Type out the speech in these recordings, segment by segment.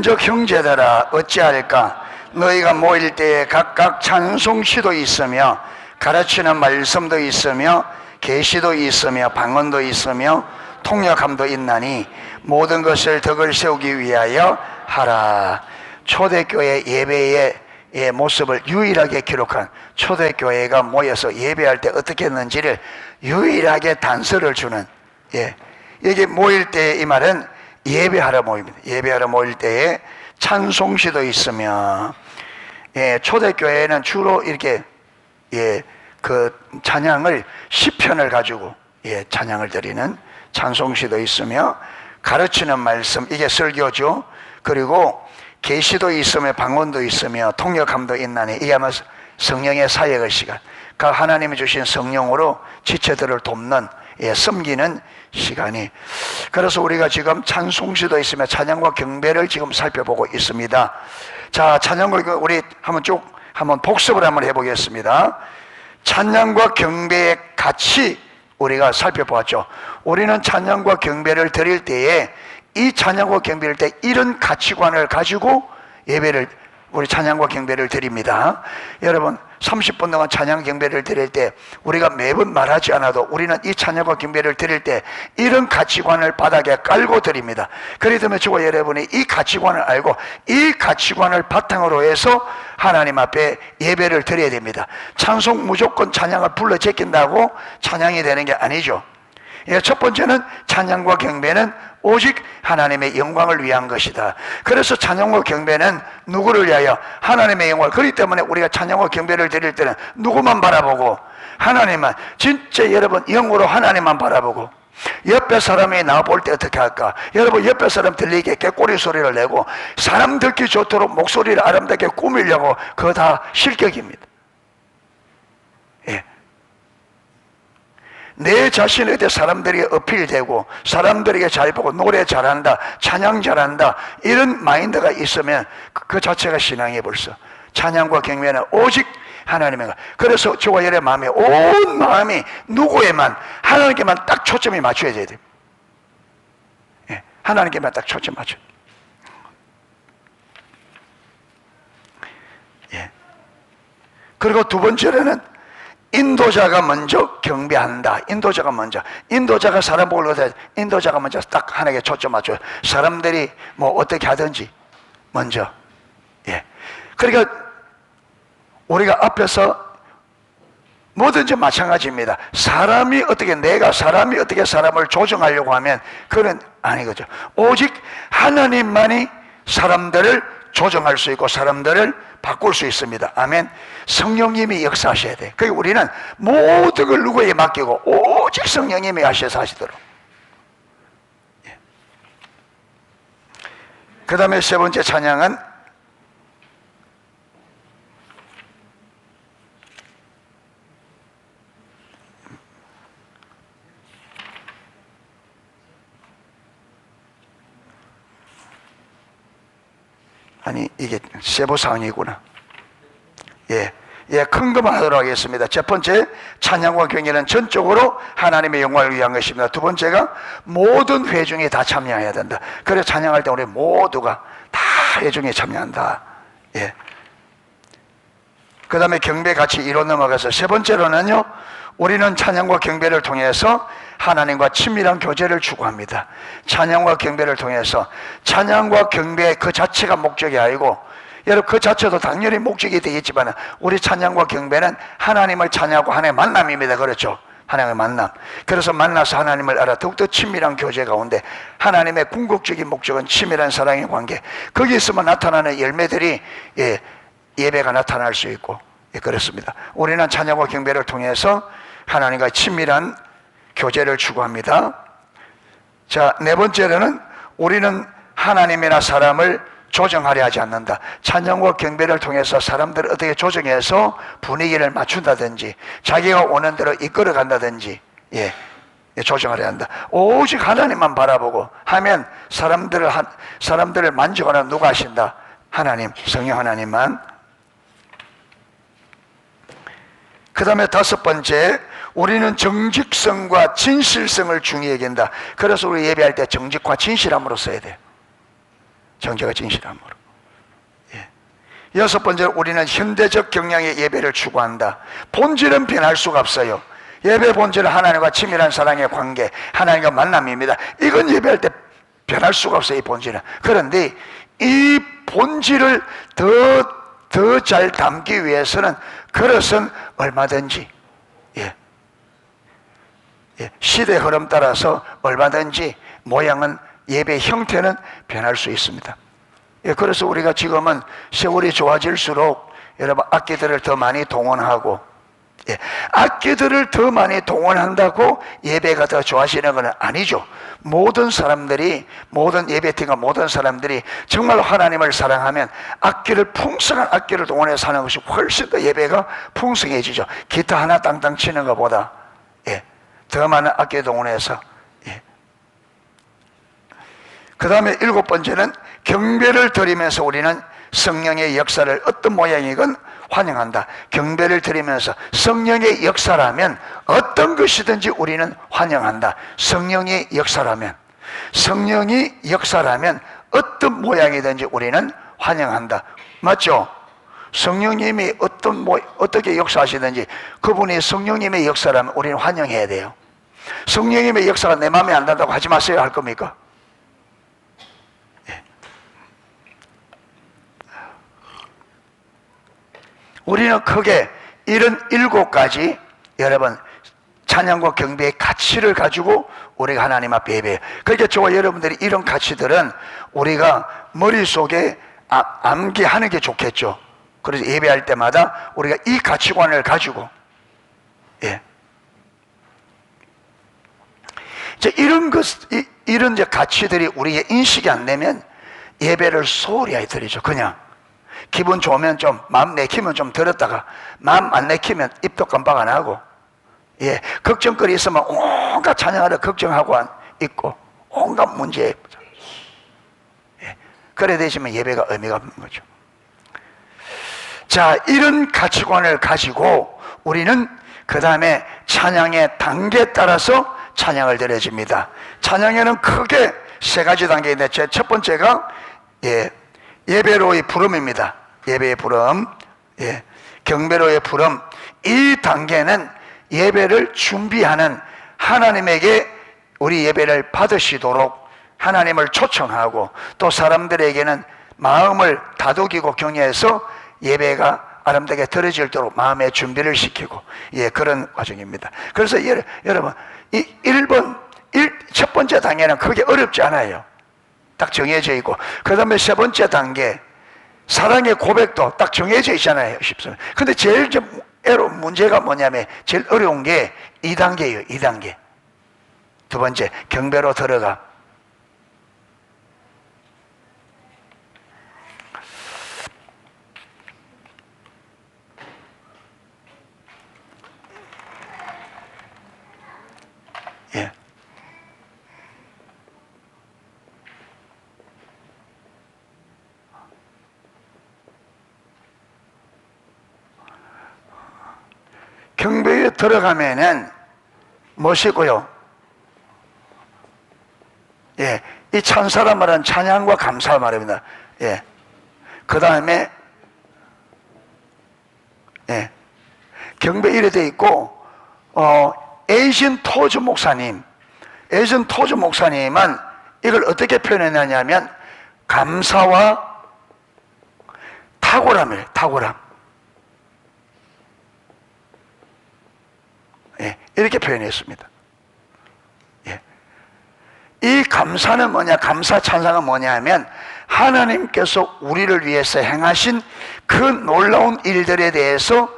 적 형제들아 어찌할까? 너희가 모일 때에 각각 찬송시도 있으며 가르치는 말씀도 있으며 계시도 있으며 방언도 있으며 통역함도 있나니 모든 것을 덕을 세우기 위하여 하라. 초대교회 예배의 모습을 유일하게 기록한, 초대교회가 모여서 예배할 때 어떻게 했는지를 유일하게 단서를 주는, 여기 모일 때 이 말은 예배하러 모입니다. 예배하러 모일 때에 찬송시도 있으며, 초대교회는 주로 이렇게 그 찬양을 시편을 가지고 찬양을 드리는 찬송시도 있으며, 가르치는 말씀, 이게 설교죠. 그리고 계시도 있으며 방언도 있으며 통역함도 있나니 이게 아마 성령의 사역의 시간, 하나님이 주신 성령으로 지체들을 돕는, 섬기는 시간이. 그래서 우리가 지금 찬송시도 있으며 찬양과 경배를 지금 살펴보고 있습니다. 자, 찬양과 우리 한번 복습을 한번 해보겠습니다. 찬양과 경배의 가치 우리가 살펴보았죠. 우리는 찬양과 경배를 드릴 때에 이 찬양과 경배를 때 이런 가치관을 가지고 우리 찬양과 경배를 드립니다. 여러분, 30분 동안 찬양 경배를 드릴 때 우리가 매번 말하지 않아도 우리는 이 찬양과 경배를 드릴 때 이런 가치관을 바닥에 깔고 드립니다. 그렇기 때문에 저와 여러분이 이 가치관을 알고 이 가치관을 바탕으로 해서 하나님 앞에 예배를 드려야 됩니다. 찬송 무조건 찬양을 불러 제낀다고 찬양이 되는 게 아니죠. 첫 번째는 찬양과 경배는 오직 하나님의 영광을 위한 것이다. 그래서 찬양과 경배는 누구를 위하여? 하나님의 영광을. 그렇기 때문에 우리가 찬양과 경배를 드릴 때는 누구만 바라보고? 하나님만. 진짜 여러분, 영으로 하나님만 바라보고. 옆에 사람이 나 볼 때 어떻게 할까? 여러분, 옆에 사람 들리게 꾀꼬리 소리를 내고 사람 듣기 좋도록 목소리를 아름답게 꾸미려고, 그거 다 실격입니다. 내 자신에 사람들에게 어필되고 사람들에게 잘 보고 노래 잘한다, 찬양 잘한다, 이런 마인드가 있으면 그 자체가 신앙이 벌써. 찬양과 경배는 오직 하나님의 것. 그래서 저와 여러분의 마음에 온 마음이 누구에만? 하나님께만 딱 초점이 맞춰야 돼요. 하나님께만 딱 초점 맞춰. 그리고 두 번째로는 인도자가 먼저 경배한다. 인도자가 사람 보고 인도자가 먼저 딱 하나님께 초점 맞춰요. 사람들이 뭐 어떻게 하든지 먼저. 그러니까 우리가 앞에서 뭐든지 마찬가지입니다. 내가 사람이 어떻게 사람을 조정하려고 하면 그건 아니거죠. 오직 하나님만이 사람들을 조정할 수 있고 사람들을 바꿀 수 있습니다. 아멘. 성령님이 역사하셔야 돼. 그러니까 우리는 모든 걸 누구에게 맡기고 오직 성령님이 하셔서 하시도록. 그 다음에 세 번째 찬양은 이게 세부사항이구나. 큰 것만 하도록 하겠습니다. 첫 번째, 찬양과 경배는 전적으로 하나님의 영광을 위한 것입니다. 두 번째가 모든 회중이 다 참여해야 된다. 그래서 찬양할 때 우리 모두가 다 회중에 참여한다. 그 다음에 경배 같이 이로 넘어가서 세 번째로는요, 우리는 찬양과 경배를 통해서 하나님과 친밀한 교제를 추구합니다. 찬양과 경배를 통해서, 찬양과 경배 그 자체가 목적이 아니고, 여러분 그 자체도 당연히 목적이 되겠지만 우리 찬양과 경배는 하나님을 찬양하고 하나님의 만남입니다. 그렇죠? 하나님의 만남. 그래서 만나서 하나님을 알아 더욱더 친밀한 교제 가운데 하나님의 궁극적인 목적은 친밀한 사랑의 관계, 거기 있으면 나타나는 열매들이 예배가 나타날 수 있고, 그렇습니다. 우리는 찬양과 경배를 통해서 하나님과 친밀한 교제를 추구합니다. 자, 네 번째로는 우리는 하나님이나 사람을 조정하려 하지 않는다. 찬양과 경배를 통해서 사람들을 어떻게 조정해서 분위기를 맞춘다든지 자기가 오는 대로 이끌어 간다든지 조정하려 한다. 오직 하나님만 바라보고 하면 사람들을 만지거나 누가 하신다? 하나님, 성령 하나님만. 그 다음에 다섯 번째, 우리는 정직성과 진실성을 중요히 여긴다. 그래서 우리 예배할 때 정직과 진실함으로 써야 돼요. 정죄가 진실함으로. 예. 여섯 번째로 우리는 현대적 경향의 예배를 추구한다. 본질은 변할 수가 없어요. 예배 본질은 하나님과 친밀한 사랑의 관계, 하나님과 만남입니다. 이건 예배할 때 변할 수가 없어요, 이 본질은. 그런데 이 본질을 더 잘 담기 위해서는 그릇은 얼마든지, 예. 예. 시대 흐름 따라서 얼마든지 모양은, 예배 형태는 변할 수 있습니다. 예. 그래서 우리가 지금은 세월이 좋아질수록 여러분 악기들을 더 많이 동원하고, 예, 악기들을 더 많이 동원한다고 예배가 더 좋아지는 건 아니죠. 모든 사람들이, 모든 예배팀과 모든 사람들이 정말 하나님을 사랑하면 악기를, 풍성한 악기를 동원해서 하는 것이 훨씬 더 예배가 풍성해지죠. 기타 하나 땅땅 치는 것보다, 예, 더 많은 악기 동원해서. 예. 그 다음에 일곱 번째는 경배를 드리면서 우리는 성령의 역사를 어떤 모양이건 환영한다. 경배를 드리면서 성령의 역사라면 어떤 것이든지 우리는 환영한다. 성령의 역사라면, 성령이 역사라면 어떤 모양이든지 우리는 환영한다. 맞죠? 성령님이 어떻게 역사하시든지 그분이 성령님의 역사라면 우리는 환영해야 돼요. 성령님의 역사가 내 마음에 안 든다고 하지 마세요 할 겁니까? 우리는 크게 이런 7가지 여러분 찬양과 경배의 가치를 가지고 우리가 하나님 앞에 예배해요. 그러니까 저와 여러분들이 이런 가치들은 우리가 머릿속에 암기하는 게 좋겠죠. 그래서 예배할 때마다 우리가 이 가치관을 가지고, 예, 이제 이런 이제 가치들이 우리의 인식이 안 되면 예배를 소홀히 하게 드리죠. 그냥 기분 좋으면 좀, 마음 내키면 좀 들었다가 마음 안 내키면 입도 깜빡 안 하고, 예, 걱정거리 있으면 온갖 찬양하러 걱정하고 있고 온갖 문제, 예, 그래 되시면 예배가 의미가 없는 거죠. 자, 이런 가치관을 가지고 우리는 그 다음에 찬양의 단계에 따라서 찬양을 드려집니다. 찬양에는 크게 3가지 단계인데 첫 번째가, 예, 예배로의 부름입니다. 예배의 부름, 예, 경배로의 부름. 이 단계는 예배를 준비하는, 하나님에게 우리 예배를 받으시도록 하나님을 초청하고 또 사람들에게는 마음을 다독이고 격려해서 예배가 아름답게 드려지도록 마음의 준비를 시키고, 예, 그런 과정입니다. 그래서 여러분 첫 번째 단계는 그게 어렵지 않아요. 딱 정해져 있고, 그 다음에 3번째 단계 사랑의 고백도 딱 정해져 있잖아요. 쉽습니다. 근데 제일 문제가 뭐냐면 제일 어려운 게 2단계예요. 2단계. 두 번째 경배로 들어가. 예. 경배에 들어가면은 무엇이고요? 예, 이 찬사라 말은 찬양과 감사 말입니다. 예, 그 다음에, 예, 경배 이래 돼 있고, 에이신 토즈 목사님은 이걸 어떻게 표현했냐면 감사와 탁월함이에요. 탁월함. 예, 이렇게 표현했습니다. 예. 이 감사는 뭐냐, 감사 찬양은 뭐냐 하면 하나님께서 우리를 위해서 행하신 그 놀라운 일들에 대해서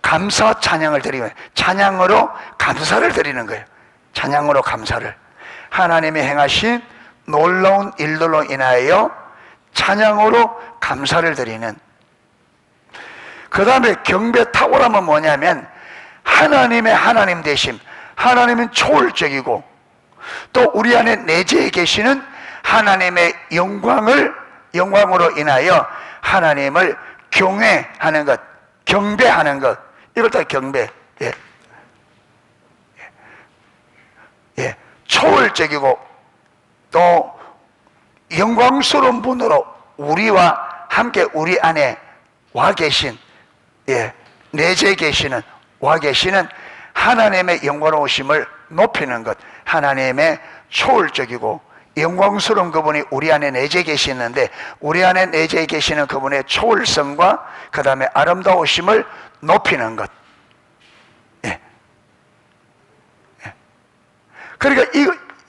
감사 찬양을 드리면, 찬양으로 감사를 드리는 거예요. 찬양으로 감사를, 하나님이 행하신 놀라운 일들로 인하여 찬양으로 감사를 드리는. 그 다음에 경배 탁월함은 뭐냐면 하나님의 하나님 되심, 하나님은 초월적이고 또 우리 안에 내재해 계시는 하나님의 영광으로 인하여 하나님을 경외하는 것, 경배하는 것, 이걸 다 경배. 예. 예. 초월적이고 또 영광스러운 분으로 우리와 함께 우리 안에 와 계신, 내재 계시는, 와 계시는 하나님의 영광로우심을 높이는 것, 하나님의 초월적이고 영광스러운 그분이 우리 안에 내재 계시는데, 우리 안에 내재 계시는 그분의 초월성과 그 다음에 아름다우심을 높이는 것. 그러니까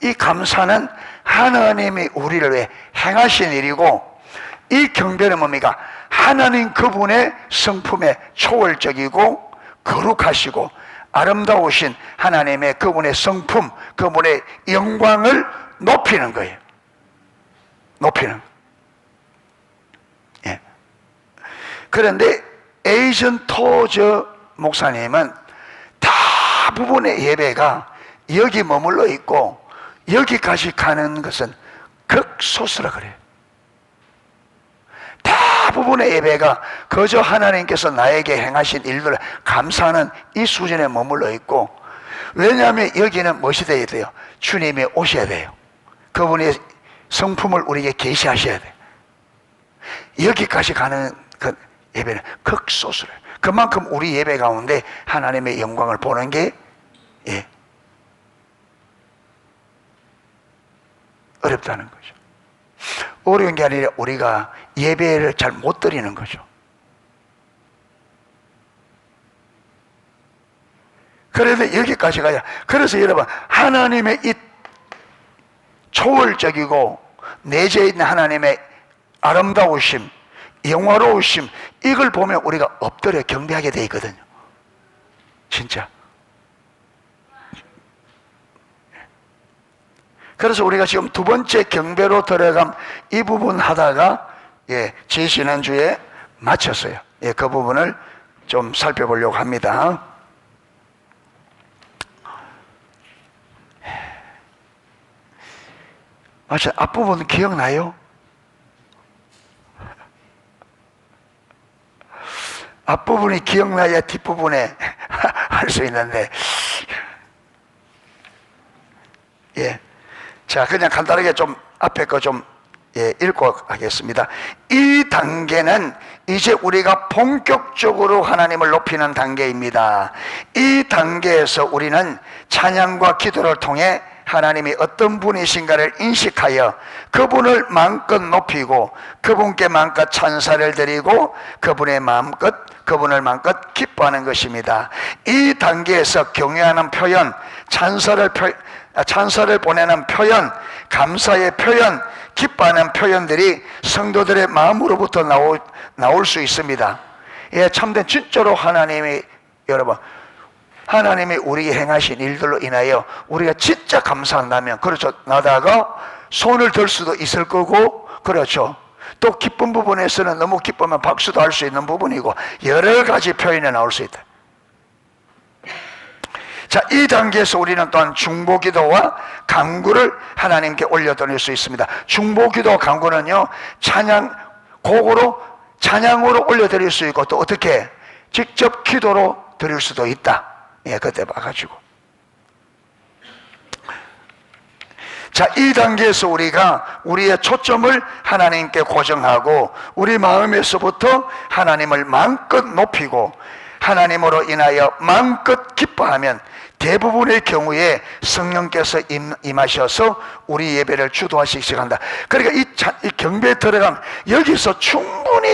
이 감사는 하나님이 우리를 위해 행하신 일이고, 이 경배는 뭡니까? 하나님 그분의 성품에 초월적이고 거룩하시고 아름다우신 하나님의 그분의 성품, 그분의 영광을 높이는 거예요. 높이는. 그런데 에이전 토저 목사님은 대부분의 예배가 여기 머물러 있고 여기까지 가는 것은 극소수라 그래요. 대부분의 예배가 그저 하나님께서 나에게 행하신 일들을 감사하는 이 수준에 머물러 있고, 왜냐하면 여기는 무엇이 되어야 돼요? 주님이 오셔야 돼요. 그분의 성품을 우리에게 계시하셔야 돼요. 여기까지 가는 그 예배는 극소수래요. 그만큼 우리 예배 가운데 하나님의 영광을 보는 게 어렵다는 거죠. 어려운 게 아니라 우리가 예배를 잘 못 드리는 거죠. 그래서 여기까지 가야. 그래서 여러분, 하나님의 이 초월적이고 내재에 있는 하나님의 아름다우심, 영화로우심, 이걸 보면 우리가 엎드려 경배하게 돼 있거든요. 진짜. 그래서 우리가 지금 두 번째 경배로 들어간 이 부분 하다가 지지난주에 마쳤어요. 그 부분을 좀 살펴보려고 합니다. 맞아요. 앞부분 기억나요? 앞부분이 기억나야 뒷부분에 할 수 있는데, 자, 그냥 간단하게 좀 앞에 거 좀 읽고 하겠습니다. 이 단계는 이제 우리가 본격적으로 하나님을 높이는 단계입니다. 이 단계에서 우리는 찬양과 기도를 통해 하나님이 어떤 분이신가를 인식하여 그분을 마음껏 높이고 그분께 마음껏 찬사를 드리고 그분을 마음껏 기뻐하는 것입니다. 이 단계에서 경외하는 표현, 찬사를 보내는 표현, 감사의 표현, 기뻐하는 표현들이 성도들의 마음으로부터 나올 수 있습니다. 참된 진짜로 하나님이, 여러분, 하나님이 우리에게 행하신 일들로 인하여 우리가 진짜 감사한다면, 그렇죠, 나다가 손을 들 수도 있을 거고, 그렇죠, 또 기쁜 부분에서는 너무 기쁘면 박수도 할 수 있는 부분이고, 여러 가지 표현이 나올 수 있다. 자, 이 단계에서 우리는 또한 중보기도와 간구를 하나님께 올려드릴 수 있습니다. 중보기도 간구는요, 찬양으로 올려드릴 수 있고, 또 어떻게 직접 기도로 드릴 수도 있다. 그때 봐가지고. 자, 이 단계에서 우리가 우리의 초점을 하나님께 고정하고 우리 마음에서부터 하나님을 마음껏 높이고 하나님으로 인하여 마음껏 기뻐하면 대부분의 경우에 성령께서 임하셔서 우리 예배를 주도하시기 시작한다. 그러니까 이 경배에 들어가면 여기서 충분히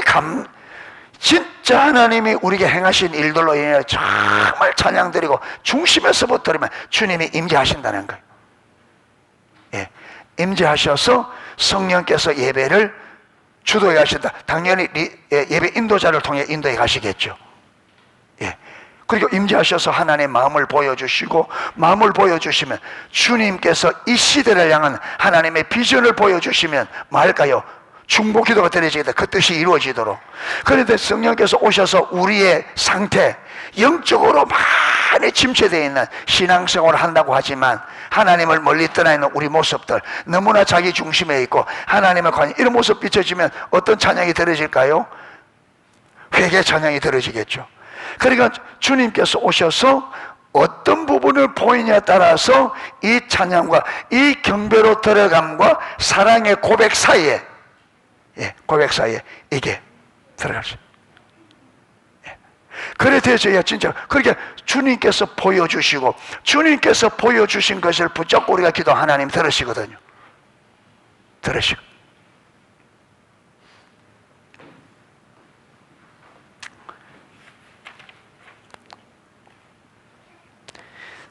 진짜 하나님이 우리에게 행하신 일들로 인해 정말 찬양드리고 중심에서부터 드리면 주님이 임재하신다는 거예요. 임재하셔서 성령께서 예배를 주도해 가신다. 당연히 예배 인도자를 통해 인도해 가시겠죠. 그리고 임재하셔서 하나님의 마음을 보여주시고, 마음을 보여주시면 주님께서 이 시대를 향한 하나님의 비전을 보여주시면 뭐할까요? 중보기도가 드려지겠다. 그 뜻이 이루어지도록. 그런데 성령께서 오셔서 우리의 상태, 영적으로 많이 침체되어 있는 신앙생활을 한다고 하지만 하나님을 멀리 떠나 있는 우리 모습들, 너무나 자기 중심에 있고 하나님을 관여, 이런 모습 비춰지면 어떤 찬양이 들어질까요? 회개 찬양이 들어지겠죠. 그러니까 주님께서 오셔서 어떤 부분을 보이냐에 따라서 이 찬양과 이 경배로 들어감과 사랑의 고백 사이에, 고백 사이에 이게 들어갈 수 있어요. 그래 되어야 진짜 그렇게 주님께서 보여주시고 주님께서 보여주신 것을 붙잡고 우리가 기도 하나님 들으시거든요. 들으시고.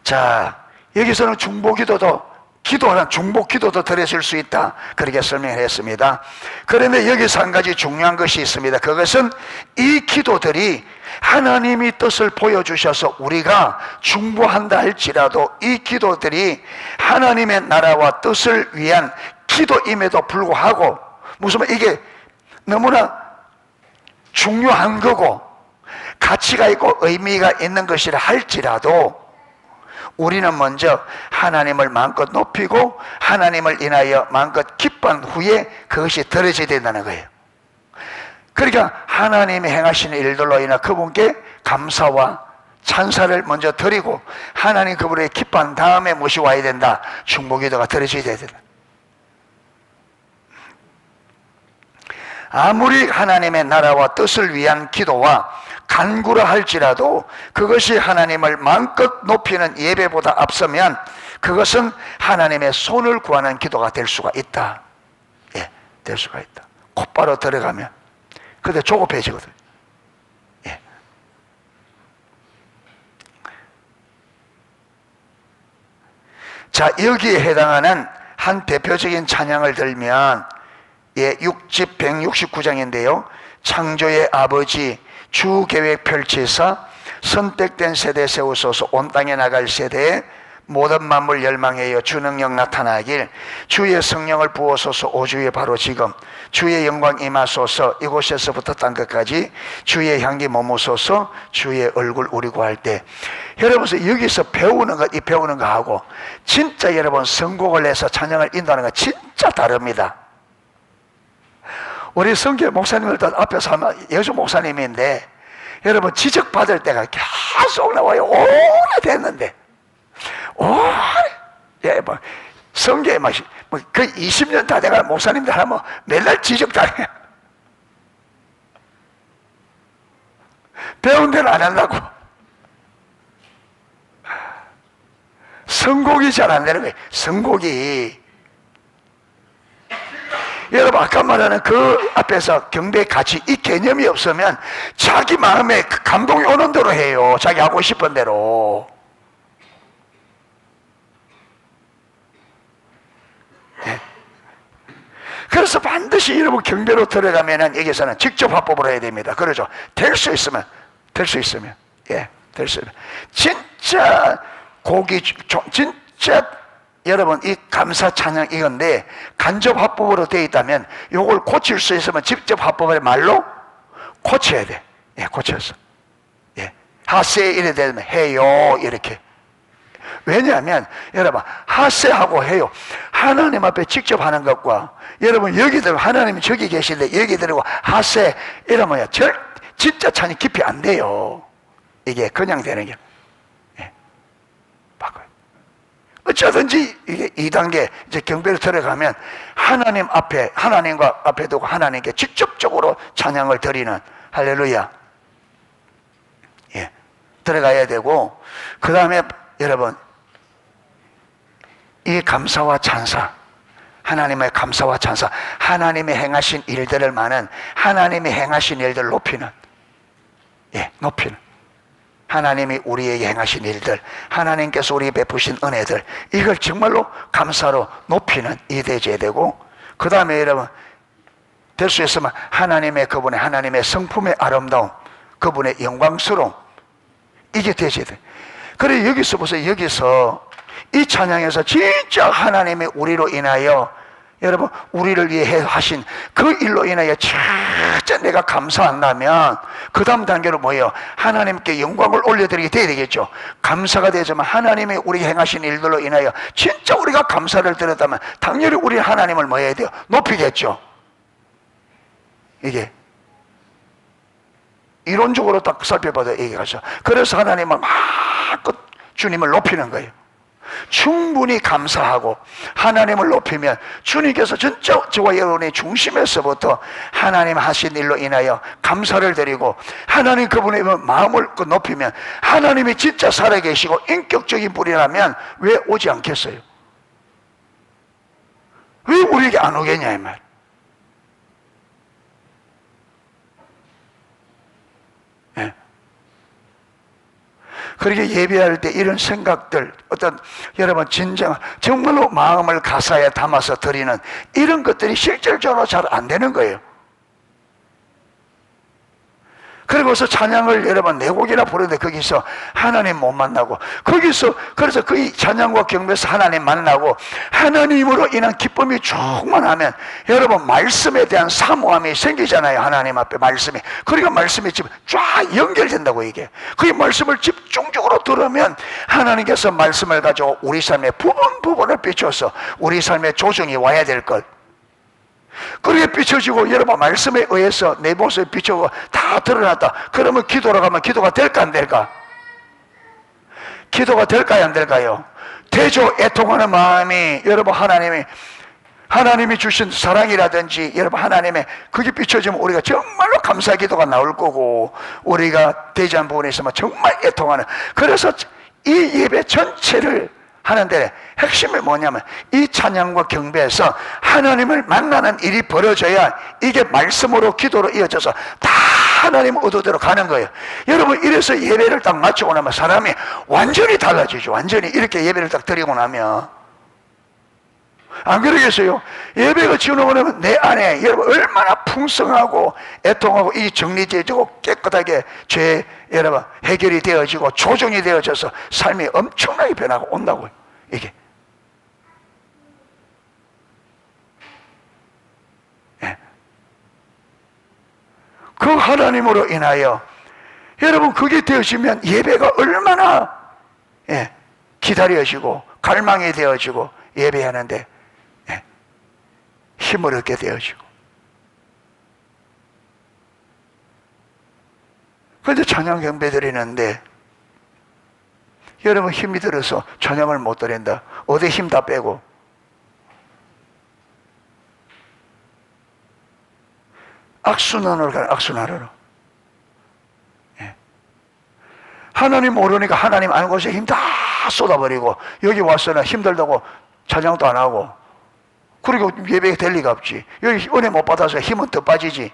자, 여기서는 중보기도도 기도하는 중보기도도 드려질 수 있다, 그렇게 설명했습니다. 그런데 여기서 한 가지 중요한 것이 있습니다. 그것은 이 기도들이 하나님이 뜻을 보여주셔서 우리가 중보한다 할지라도 이 기도들이 하나님의 나라와 뜻을 위한 기도임에도 불구하고 무슨 말 이게 너무나 중요한 거고 가치가 있고 의미가 있는 것이라 할지라도 우리는 먼저 하나님을 마음껏 높이고 하나님을 인하여 마음껏 기뻐한 후에 그것이 들어져야 된다는 거예요. 그러니까 하나님이 행하시는 일들로 인해 그분께 감사와 찬사를 먼저 드리고 하나님 그분의 기뻐한 다음에 무엇이 와야 된다? 중보기도가 들어져야 된다. 아무리 하나님의 나라와 뜻을 위한 기도와 간구라 할지라도 그것이 하나님을 마음껏 높이는 예배보다 앞서면 그것은 하나님의 손을 구하는 기도가 될 수가 있다. 될 수가 있다. 곧바로 들어가면 근데 조급해지거든. 자, 여기에 해당하는 한 대표적인 찬양을 들면 6집 169장인데요 창조의 아버지 주 계획 펼치사 선택된 세대 세우소서 온 땅에 나갈 세대에 모든 만물 열망하여 주 능력 나타나길 주의 성령을 부어소서 오주에 바로 지금 주의 영광 임하소서 이곳에서부터 땅 끝까지 주의 향기 머무소서 주의 얼굴 우리 구할 때 여러분 여기서 배우는 것 이 배우는 거하고 진짜 여러분 선곡을 해서 찬양을 인도하는 거 진짜 다릅니다. 우리 성교 목사님들도 앞에서 하면 예수 목사님인데 여러분 지적받을 때가 계속 나와요. 오래됐는데 성교에 막 그 20년 다 돼가 목사님들 하면 맨날 지적당해요. 배운 대로 안 하려고. 선곡이 잘 안 되는 거예요. 선곡이 여러분 아까 말하는 그 앞에서 경배 가치 이 개념이 없으면 자기 마음에 감동이 오는 대로 해요. 자기 하고 싶은 대로. 그래서 반드시 여러분 경배로 들어가면은 여기서는 직접 화법으로 해야 됩니다. 그러죠. 될 수 있으면 될 수 있으면 될 수 있으면 진짜 진짜 여러분 이 감사 찬양 이건데 간접 화법으로 되어 있다면 요걸 고칠 수 있으면 직접 화법을 말로 고쳐야 돼. 고쳐서 하세 이래 되면 해요 이렇게. 왜냐하면 여러분 하세하고 해요 하나님 앞에 직접 하는 것과 여러분 여기들 하나님이 저기 계신데 여기들하고 하세 이러면 진짜 찬이 깊이 안 돼요. 이게 그냥 되는 게 바꿔요. 어쩌든지 이게 2단계 이제 경배로 들어가면 하나님 앞에 하나님과 앞에 두고 하나님께 직접적으로 찬양을 드리는 할렐루야 들어가야 되고 그 다음에 여러분 이 감사와 찬사 하나님의 감사와 찬사 하나님이 행하신 일들을 많은 하나님이 행하신 일들을 높이는 높이는 하나님이 우리에게 행하신 일들 하나님께서 우리에게 베푸신 은혜들 이걸 정말로 감사로 높이는 이 대제야 되고 그 다음에 여러분 될 수 있으면 하나님의 그분의 하나님의 성품의 아름다움 그분의 영광스러움 이게 대제야 돼. 그래 여기서 보세요. 여기서 이 찬양에서 진짜 하나님이 우리로 인하여 여러분 우리를 위해 하신 그 일로 인하여 진짜 내가 감사한다면 그 다음 단계로 뭐예요? 하나님께 영광을 올려드리게 돼야 되겠죠. 감사가 되지만 하나님이 우리에게 행하신 일들로 인하여 진짜 우리가 감사를 드렸다면 당연히 우리 하나님을 뭐 해야 돼요? 높이겠죠. 이게 이론적으로 딱 살펴봐도 얘기하죠. 그래서 하나님을 마음껏 주님을 높이는 거예요. 충분히 감사하고 하나님을 높이면 주님께서 진짜 저와 여러분의 중심에서부터 하나님 하신 일로 인하여 감사를 드리고 하나님 그분의 마음을 높이면 하나님이 진짜 살아계시고 인격적인 분이라면 왜 오지 않겠어요? 왜 우리에게 안 오겠냐 이 말. 예. 그렇게 예배할 때 이런 생각들, 어떤 여러분 진정 정말로 마음을 가사에 담아서 드리는 이런 것들이 실질적으로 잘 안 되는 거예요. 그리고서 찬양을 여러분 네 곡이나 부르는데 거기서 하나님 못 만나고, 거기서 그래서 그 찬양과 경배에서 하나님 만나고 하나님으로 인한 기쁨이 충만하면 여러분 말씀에 대한 사모함이 생기잖아요. 하나님 앞에 말씀이, 그러니까 말씀이 지금 쫙 연결된다고. 이게 그 말씀을 집중적으로 들으면 하나님께서 말씀을 가지고 우리 삶의 부분을 비춰서 우리 삶의 조정이 와야 될 것, 그렇게 비춰지고 여러분 말씀에 의해서 내 모습이 비춰고 다 드러났다. 그러면 기도로 가면 기도가 될까 안 될까? 기도가 될까요 안 될까요? 되죠. 애통하는 마음이 여러분 하나님이 주신 사랑이라든지 여러분 하나님의 그게 비춰지면 우리가 정말로 감사 기도가 나올 거고, 우리가 대지한 부분에 있으면 정말 애통하는, 그래서 이 예배 전체를 하는데 핵심이 뭐냐면 이 찬양과 경배에서 하나님을 만나는 일이 벌어져야 이게 말씀으로 기도로 이어져서 다 하나님 의도대로 가는 거예요. 여러분 이래서 예배를 딱 마치고 나면 사람이 완전히 달라지죠. 완전히 이렇게 예배를 딱 드리고 나면. 안 그러겠어요? 예배가 지나고 나면 내 안에 여러분 얼마나 풍성하고 애통하고 이 정리되어지고 깨끗하게 죄 여러분 해결이 되어지고 조정이 되어져서 삶이 엄청나게 변화가 온다고요. 이게 예. 그 하나님으로 인하여 여러분 그게 되어지면 예배가 얼마나 기다려지고 갈망이 되어지고 예배하는데 힘을 얻게 되어지고. 그런데 찬양 경배 드리는데 여러분 힘이 들어서 찬양을 못 드린다. 어디 힘 다 빼고. 악순환으로 가는 악순환으로. 하나님 모르니까 하나님 아는 곳에 힘 다 쏟아버리고 여기 와서는 힘들다고 찬양도 안 하고, 그리고 예배가 될 리가 없지. 여기 은혜 못 받아서 힘은 더 빠지지.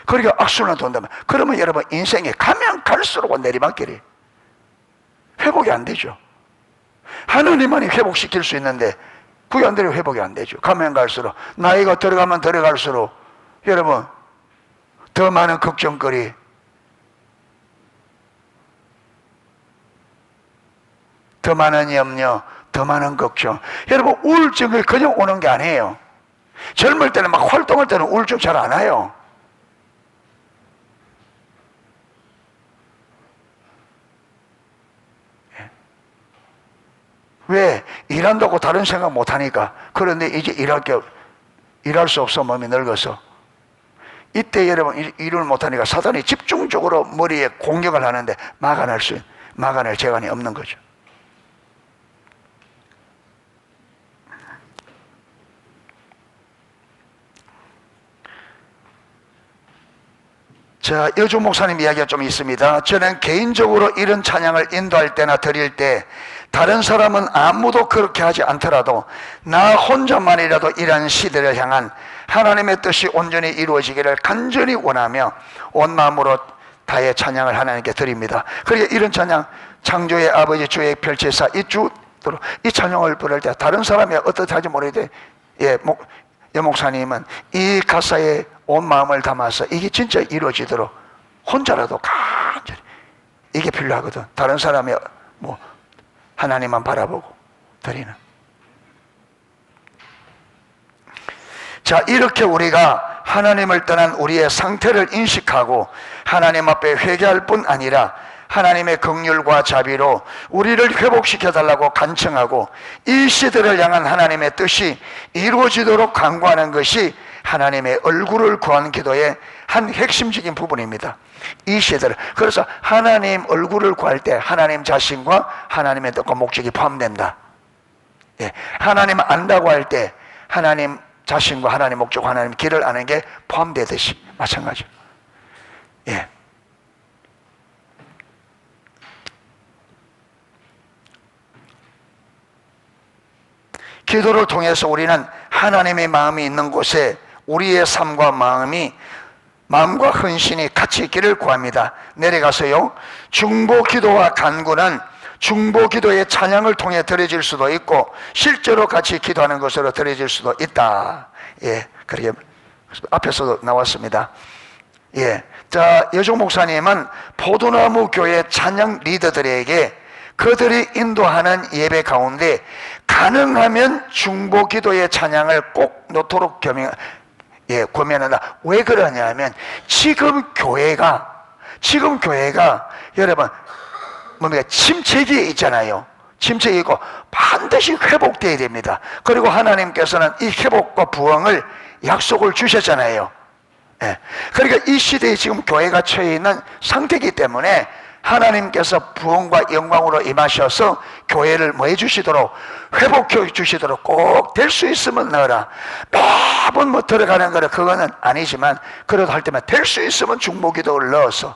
그러니까 악순환 돈다면, 그러면 여러분 인생에 가면 갈수록 내리막길이 회복이 안 되죠. 하나님만이 회복시킬 수 있는데 그게 안 되면 회복이 안 되죠. 가면 갈수록, 나이가 들어가면 들어갈수록 여러분 더 많은 걱정거리, 더 많은 염려, 더 많은 걱정. 여러분 우울증이 그냥 오는 게 아니에요. 젊을 때는 막 활동할 때는 우울증 잘 안 와요. 왜? 일한다고 다른 생각 못 하니까. 그런데 이제 일할 수 없어. 몸이 늙어서. 이때 여러분 일을 못 하니까 사단이 집중적으로 머리에 공격을 하는데 막아낼 재간이 없는 거죠. 자, 여주 목사님 이야기가 좀 있습니다. 저는 개인적으로 이런 찬양을 인도할 때나 드릴 때 다른 사람은 아무도 그렇게 하지 않더라도 나 혼자만이라도 이런 시대를 향한 하나님의 뜻이 온전히 이루어지기를 간절히 원하며 온 마음으로 다해 찬양을 하나님께 드립니다. 그러니까 이런 찬양, 창조의 아버지 주의 별체사 이 찬양을 부를 때 다른 사람이 어떻게 하지 모르겠는데 여 목사님은 이 가사에 온 마음을 담아서 이게 진짜 이루어지도록 혼자라도 간절히 이게 필요하거든. 다른 사람이 하나님만 바라보고 드리는. 자, 이렇게 우리가 하나님을 떠난 우리의 상태를 인식하고 하나님 앞에 회개할 뿐 아니라 하나님의 긍휼과 자비로 우리를 회복시켜달라고 간청하고 이 시대를 향한 하나님의 뜻이 이루어지도록 간구하는 것이 하나님의 얼굴을 구하는 기도의 한 핵심적인 부분입니다. 이 시대를. 그래서 하나님 얼굴을 구할 때 하나님 자신과 하나님의 뜻과 목적이 포함된다. 예. 하나님 안다고 할 때 하나님 자신과 하나님 목적과 하나님 길을 아는 게 포함되듯이 마찬가지로. 예. 기도를 통해서 우리는 하나님의 마음이 있는 곳에 우리의 삶과 마음과 헌신이 같이 있기를 구합니다. 내려가서요. 중보기도와 간구는 중보기도의 찬양을 통해 드려질 수도 있고 실제로 같이 기도하는 것으로 드려질 수도 있다. 예, 그렇게 앞에서도 나왔습니다. 예, 자, 여종 목사님은 포도나무 교회 찬양 리더들에게 그들이 인도하는 예배 가운데 가능하면 중보기도의 찬양을 꼭 놓도록 권면한다. 왜 그러냐면 지금 교회가 여러분 뭡니까? 침체기에 있잖아요. 침체기에 있고 반드시 회복되어야 됩니다. 그리고 하나님께서는 이 회복과 부흥을 약속을 주셨잖아요. 예. 그러니까 이 시대에 지금 교회가 처해 있는 상태이기 때문에 하나님께서 부흥과 영광으로 임하셔서 교회를 뭐 해주시도록 회복해 주시도록 꼭 될 수 있으면 넣어라. 매번 뭐 들어가는 거는 그거는 아니지만 그래도 할 때만 될 수 있으면 중보기도를 넣어서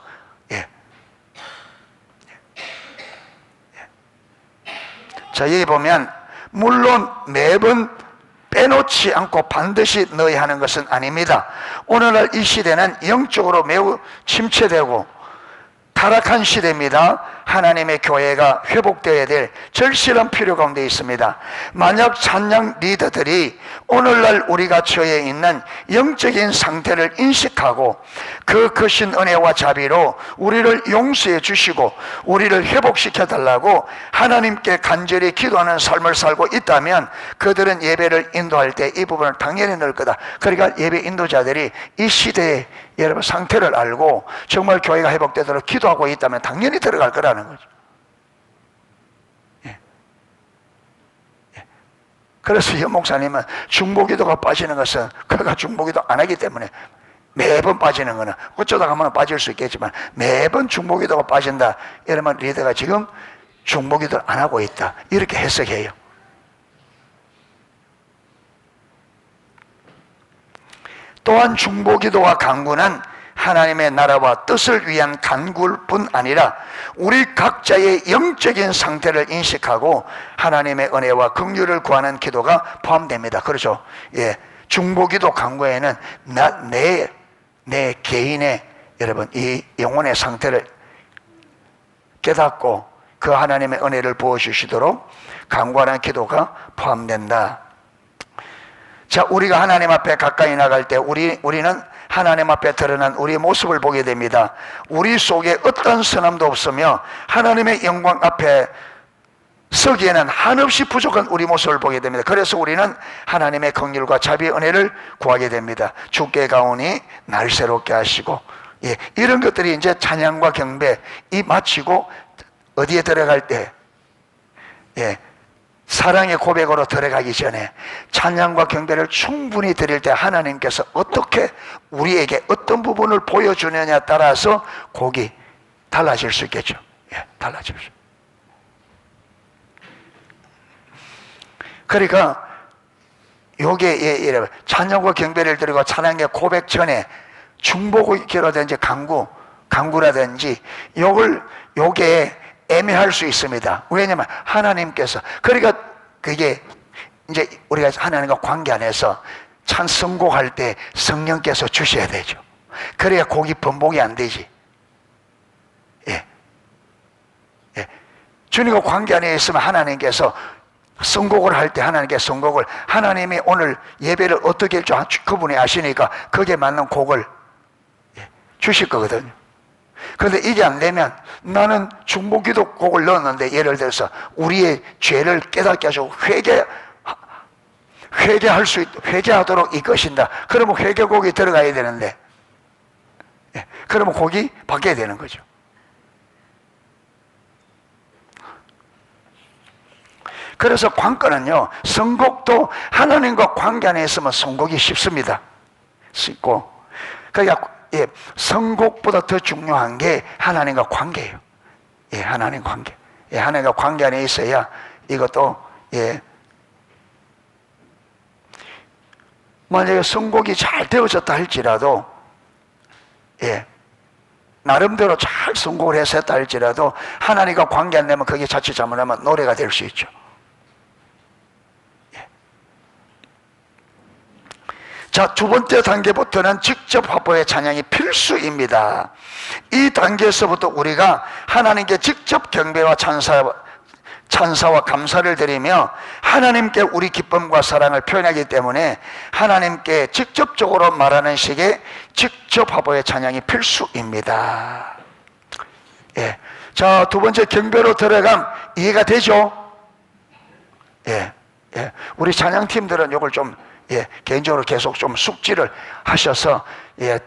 자, 여기 보면 물론 매번 빼놓지 않고 반드시 넣어야 하는 것은 아닙니다. 오늘날 이 시대는 영적으로 매우 침체되고 타락한 시대입니다. 하나님의 교회가 회복되어야 될 절실한 필요 가운데 있습니다. 만약 찬양 리더들이 오늘날 우리가 처해 있는 영적인 상태를 인식하고 그 크신 은혜와 자비로 우리를 용서해 주시고 우리를 회복시켜 달라고 하나님께 간절히 기도하는 삶을 살고 있다면 그들은 예배를 인도할 때 이 부분을 당연히 넣을 거다. 그러니까 예배 인도자들이 이 시대의 여러분 상태를 알고 정말 교회가 회복되도록 기도하고 있다면 당연히 들어갈 거라는 거죠. 예. 예. 그래서 여 목사님은 중보기도가 빠지는 것은 그가 중보기도 안 하기 때문에 매번 빠지는 거는 어쩌다가 한번 빠질 수 있겠지만 매번 중보기도가 빠진다. 이러면 리더가 지금 중보기도를 안 하고 있다. 이렇게 해석해요. 또한 중보기도와 간구는 하나님의 나라와 뜻을 위한 간구일 뿐 아니라 우리 각자의 영적인 상태를 인식하고 하나님의 은혜와 긍휼을 구하는 기도가 포함됩니다. 그렇죠? 예, 중보기도 간구에는 내 개인의 여러분 이 영혼의 상태를 깨닫고 그 하나님의 은혜를 부어주시도록 간구하는 기도가 포함된다. 자, 우리가 하나님 앞에 가까이 나갈 때 우리는 하나님 앞에 드러난 우리의 모습을 보게 됩니다. 우리 속에 어떤 선함도 없으며 하나님의 영광 앞에 서기에는 한없이 부족한 우리 모습을 보게 됩니다. 그래서 우리는 하나님의 긍휼과 자비의 은혜를 구하게 됩니다. 주께 가오니 날 새롭게 하시고, 예, 이런 것들이 이제 찬양과 경배 이 마치고 어디에 들어갈 때, 예, 사랑의 고백으로 들어가기 전에 찬양과 경배를 충분히 드릴 때 하나님께서 어떻게 우리에게 어떤 부분을 보여주느냐에 따라서 곡이 달라질 수 있겠죠. 예, 달라질 수. 그러니까 요게 찬양과 경배를 드리고 찬양의 고백 전에 중보기도라든지 간구라든지 요게 애매할 수 있습니다. 왜냐하면 하나님께서, 그러니까 그게 이제 우리가 하나님과 관계 안에서 참 선곡할 때 성령께서 주셔야 되죠. 그래야 곡이 번복이 안 되지. 예. 예. 주님과 관계 안에 있으면 하나님께서 선곡을 할 때 하나님이 오늘 예배를 어떻게 할지 그분이 아시니까 거기에 맞는 곡을 주실 거거든요. 그런데 이게 안 되면 나는 중보기도 곡을 넣었는데 예를 들어서 우리의 죄를 깨닫게 하시고 회개하도록 이끄신다. 그러면 회개곡이 들어가야 되는데, 예, 그러면 곡이 바뀌어야 되는 거죠. 그래서 관건은요, 선곡도 하나님과 관계 안에 있으면 선곡이 쉽습니다. 쉽고, 그러니까 예, 선곡보다 더 중요한 게 하나님과 관계예요. 예, 하나님 관계. 예, 하나님과 관계 안에 있어야 이것도, 예, 만약에 선곡이 잘 되어졌다 할지라도, 예, 나름대로 잘 선곡을 해서 했다 할지라도 하나님과 관계 안 되면 그게 자칫 잘못하면 노래가 될 수 있죠. 예. 자, 두 번째 단계부터는 직접 화보의 찬양이 필수입니다. 이 단계에서부터 우리가 하나님께 직접 경배와 찬사와 감사를 드리며 하나님께 우리 기쁨과 사랑을 표현하기 때문에 하나님께 직접적으로 말하는 식의 직접 화보의 찬양이 필수입니다. 예. 자, 두 번째 경배로 들어감 이해가 되죠? 예. 예. 우리 찬양팀들은 이걸 좀, 예, 개인적으로 계속 좀 숙지를 하셔서, 예,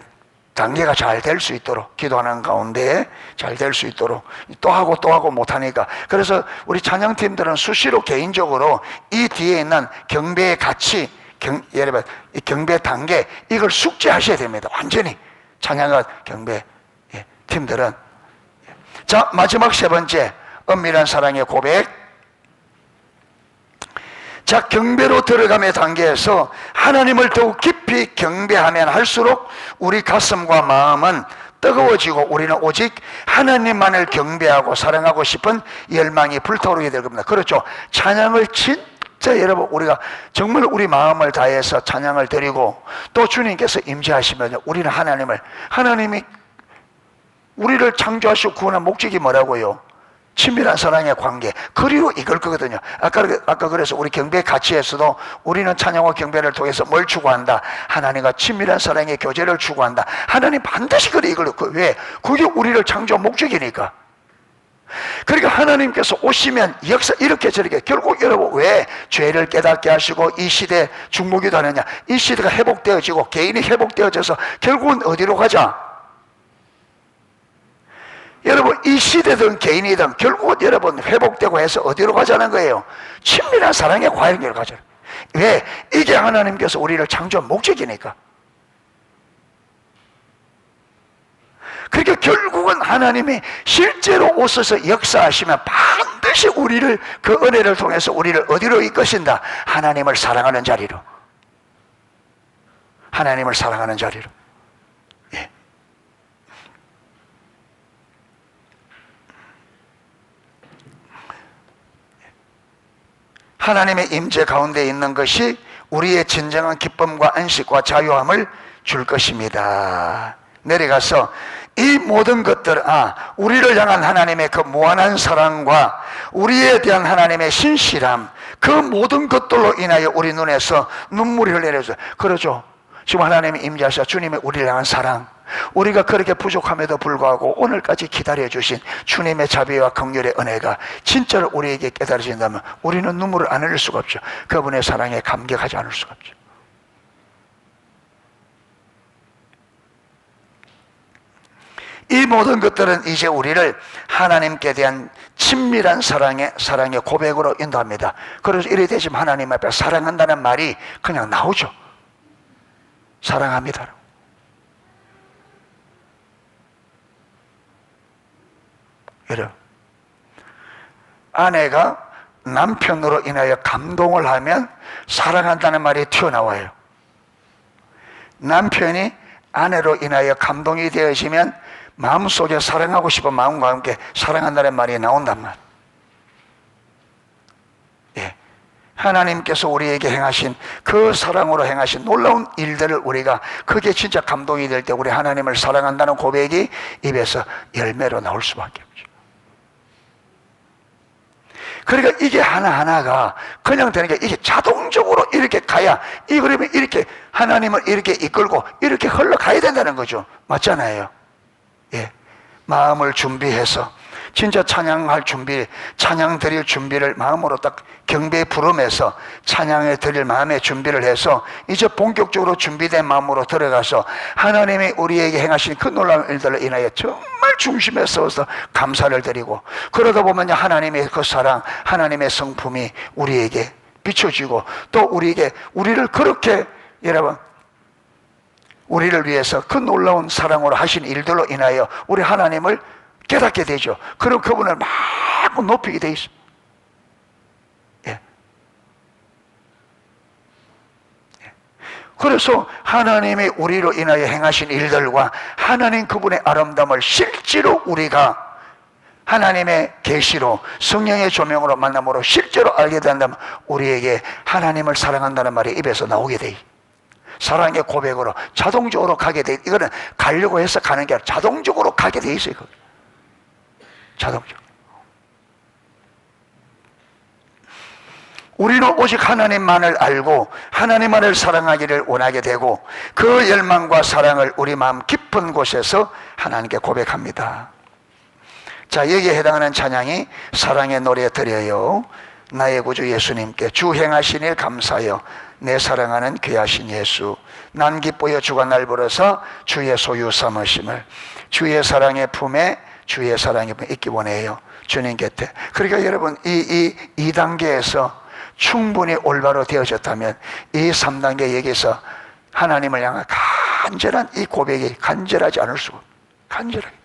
단계가 잘 될 수 있도록 기도하는 가운데 잘 될 수 있도록 또 하고 못하니까, 그래서 우리 찬양팀들은 수시로 개인적으로 이 뒤에 있는 경배의 가치, 예를 들어 이 경배 단계, 이걸 숙지하셔야 됩니다. 완전히 찬양과 경배, 예, 팀들은. 자, 마지막 세 번째, 은밀한 사랑의 고백. 자, 경배로 들어감의 단계에서 하나님을 더욱 깊이 경배하면 할수록 우리 가슴과 마음은 뜨거워지고 우리는 오직 하나님만을 경배하고 사랑하고 싶은 열망이 불타오르게 될 겁니다. 그렇죠? 찬양을 진짜 여러분, 우리가 정말 우리 마음을 다해서 찬양을 드리고 또 주님께서 임재하시면요, 우리는 하나님이 우리를 창조하시고 구원한 목적이 뭐라고요? 친밀한 사랑의 관계, 그리로 이걸 거거든요. 아까 그래서 우리 경배 가치에서도 우리는 찬양과 경배를 통해서 뭘 추구한다? 하나님과 친밀한 사랑의 교제를 추구한다. 하나님 반드시 그래 이걸, 왜? 그게 우리를 창조한 목적이니까. 그러니까 하나님께서 오시면 역사 이렇게 저렇게, 결국 여러분 왜 죄를 깨닫게 하시고 이 시대에 중보기도 하느냐? 이 시대가 회복되어지고 개인이 회복되어져서 결국은 어디로 가자? 여러분, 이 시대든 개인이든 결국은 여러분 회복되고 해서 어디로 가자는 거예요? 친밀한 사랑의 과연결 가자. 왜? 이게 하나님께서 우리를 창조한 목적이니까. 그러니까 결국은 하나님이 실제로 오셔서 역사하시면 반드시 우리를, 그 은혜를 통해서 우리를 어디로 이끄신다? 하나님을 사랑하는 자리로. 하나님을 사랑하는 자리로. 예. 하나님의 임재 가운데 있는 것이 우리의 진정한 기쁨과 안식과 자유함을 줄 것입니다. 내려가서 이 모든 것들, 우리를 향한 하나님의 그 무한한 사랑과 우리에 대한 하나님의 신실함, 그 모든 것들로 인하여 우리 눈에서 눈물이 흘러내려서, 그러죠. 지금 하나님이 임재하셔 주님의 우리를 향한 사랑, 우리가 그렇게 부족함에도 불구하고 오늘까지 기다려주신 주님의 자비와 긍휼의 은혜가 진짜로 우리에게 깨달아진다면 우리는 눈물을 안 흘릴 수가 없죠. 그분의 사랑에 감격하지 않을 수가 없죠. 이 모든 것들은 이제 우리를 하나님께 대한 친밀한 사랑의 고백으로 인도합니다. 그래서 이래 되시면 하나님 앞에 사랑한다는 말이 그냥 나오죠. 사랑합니다. 여러분, 아내가 남편으로 인하여 감동을 하면 사랑한다는 말이 튀어나와요. 남편이 아내로 인하여 감동이 되어지면 마음속에 사랑하고 싶은 마음과 함께 사랑한다는 말이 나온단 말. 예. 하나님께서 우리에게 행하신 그 사랑으로 행하신 놀라운 일들을 우리가, 그게 진짜 감동이 될 때 우리 하나님을 사랑한다는 고백이 입에서 열매로 나올 수밖에 없죠. 그러니까 이게 하나하나가 그냥 되는 게, 이게 자동적으로 이렇게 가야, 그러면 이렇게 하나님을 이렇게 이끌고 이렇게 흘러가야 된다는 거죠. 맞잖아요. 예. 마음을 준비해서 진짜 찬양할 준비, 찬양 드릴 준비를 마음으로 딱 경배에 부름해서 찬양에 드릴 마음의 준비를 해서 이제 본격적으로 준비된 마음으로 들어가서 하나님이 우리에게 행하신 그 놀라운 일들로 인하여 정말 중심에 서서 감사를 드리고, 그러다 보면 하나님의 그 사랑, 하나님의 성품이 우리에게 비춰지고 또 우리를 그렇게, 여러분, 우리를 위해서 그 놀라운 사랑으로 하신 일들로 인하여 우리 하나님을 깨닫게 되죠. 그럼 그분을 막 높이게 돼 있습니다. 예. 예. 그래서 하나님이 우리로 인하여 행하신 일들과 하나님 그분의 아름다움을 실제로 우리가 하나님의 계시로 성령의 조명으로 만남으로 실제로 알게 된다면 우리에게 하나님을 사랑한다는 말이 입에서 나오게 돼. 사랑의 고백으로 자동적으로 가게 돼. 이거는 가려고 해서 가는 게 아니라 자동적으로 가게 돼 있어요. 자동적으로. 우리는 오직 하나님만을 알고 하나님만을 사랑하기를 원하게 되고 그 열망과 사랑을 우리 마음 깊은 곳에서 하나님께 고백합니다. 자, 여기에 해당하는 찬양이 사랑의 노래 드려요. 나의 구주 예수님께 주 행하신 일 감사하여 내 사랑하는 귀하신 예수, 난 기뻐요 주가 날 불어서 주의 소유 삼으심을, 주의 사랑의 품에 주의 사랑의 품에 있기 원해요. 주님 곁에. 그러니까 여러분 이 2단계에서 충분히 올바로 되어졌다면 이 3단계 여기서 하나님을 향한 간절한 이 고백이 간절하지 않을 수가 없어요. 간절하게.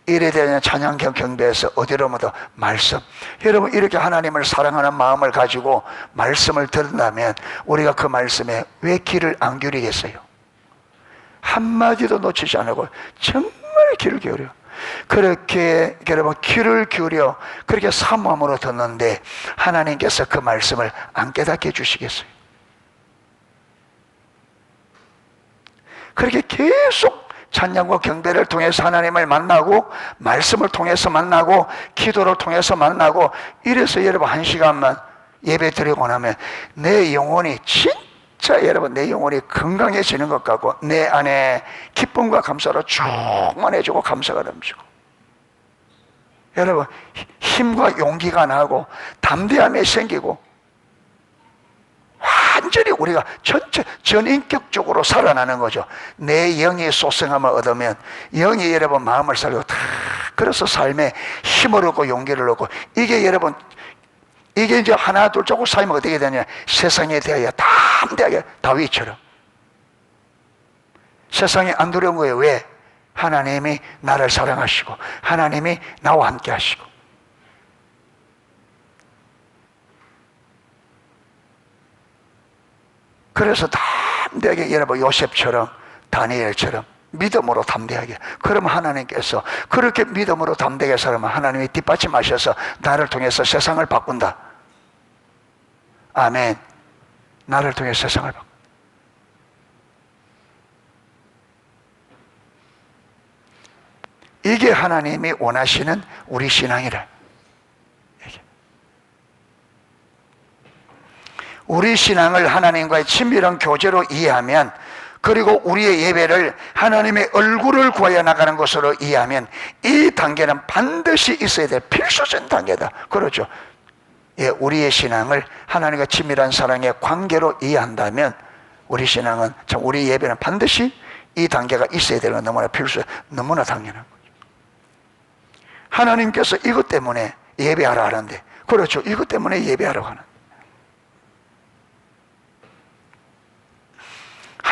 이래 되는 찬양 경배에서 어디로 모두 말씀. 여러분 이렇게 하나님을 사랑하는 마음을 가지고 말씀을 들은다면 우리가 그 말씀에 왜 귀를 안 기울이겠어요? 한마디도 놓치지 않고 정말 귀를 기울여. 그렇게 여러분 귀를 기울여 그렇게 사모함으로 듣는데 하나님께서 그 말씀을 안 깨닫게 해주시겠어요? 그렇게 계속 찬양과 경배를 통해서 하나님을 만나고 말씀을 통해서 만나고 기도를 통해서 만나고 이래서 여러분 1시간만 예배 드리고 나면 내 영혼이 진짜 여러분 내 영혼이 건강해지는 것 같고 내 안에 기쁨과 감사로 충만해지고 감사가 넘치고 여러분 힘과 용기가 나고 담대함이 생기고 완전히 우리가 전체 전인격적으로 살아나는 거죠. 내 영이 소생함을 얻으면 영이 여러분 마음을 살고 다 그래서 삶에 힘을 얻고 용기를 얻고 이게 여러분 이게 이제 하나 둘 조금 쌓이면 어떻게 되냐 세상에 대하여 담대하게 다윗처럼 세상에 안 두려운 거예요. 왜? 하나님이 나를 사랑하시고 하나님이 나와 함께 하시고 그래서 담대하게 여러분 요셉처럼 다니엘처럼 믿음으로 담대하게 그럼 하나님께서 그렇게 믿음으로 담대하게 살면 하나님이 뒷받침하셔서 나를 통해서 세상을 바꾼다. 아멘. 나를 통해 세상을 바꾼다. 이게 하나님이 원하시는 우리 신앙이라. 우리 신앙을 하나님과의 친밀한 교제로 이해하면 그리고 우리의 예배를 하나님의 얼굴을 구하여 나가는 것으로 이해하면 이 단계는 반드시 있어야 될 필수적인 단계다. 그렇죠. 예, 우리의 신앙을 하나님과 친밀한 사랑의 관계로 이해한다면 우리 신앙은 참 우리 예배는 반드시 이 단계가 있어야 되는 건 너무나 너무나 당연한 거죠. 하나님께서 이것 때문에 예배하라 하는데 그렇죠. 이것 때문에 예배하라고 하는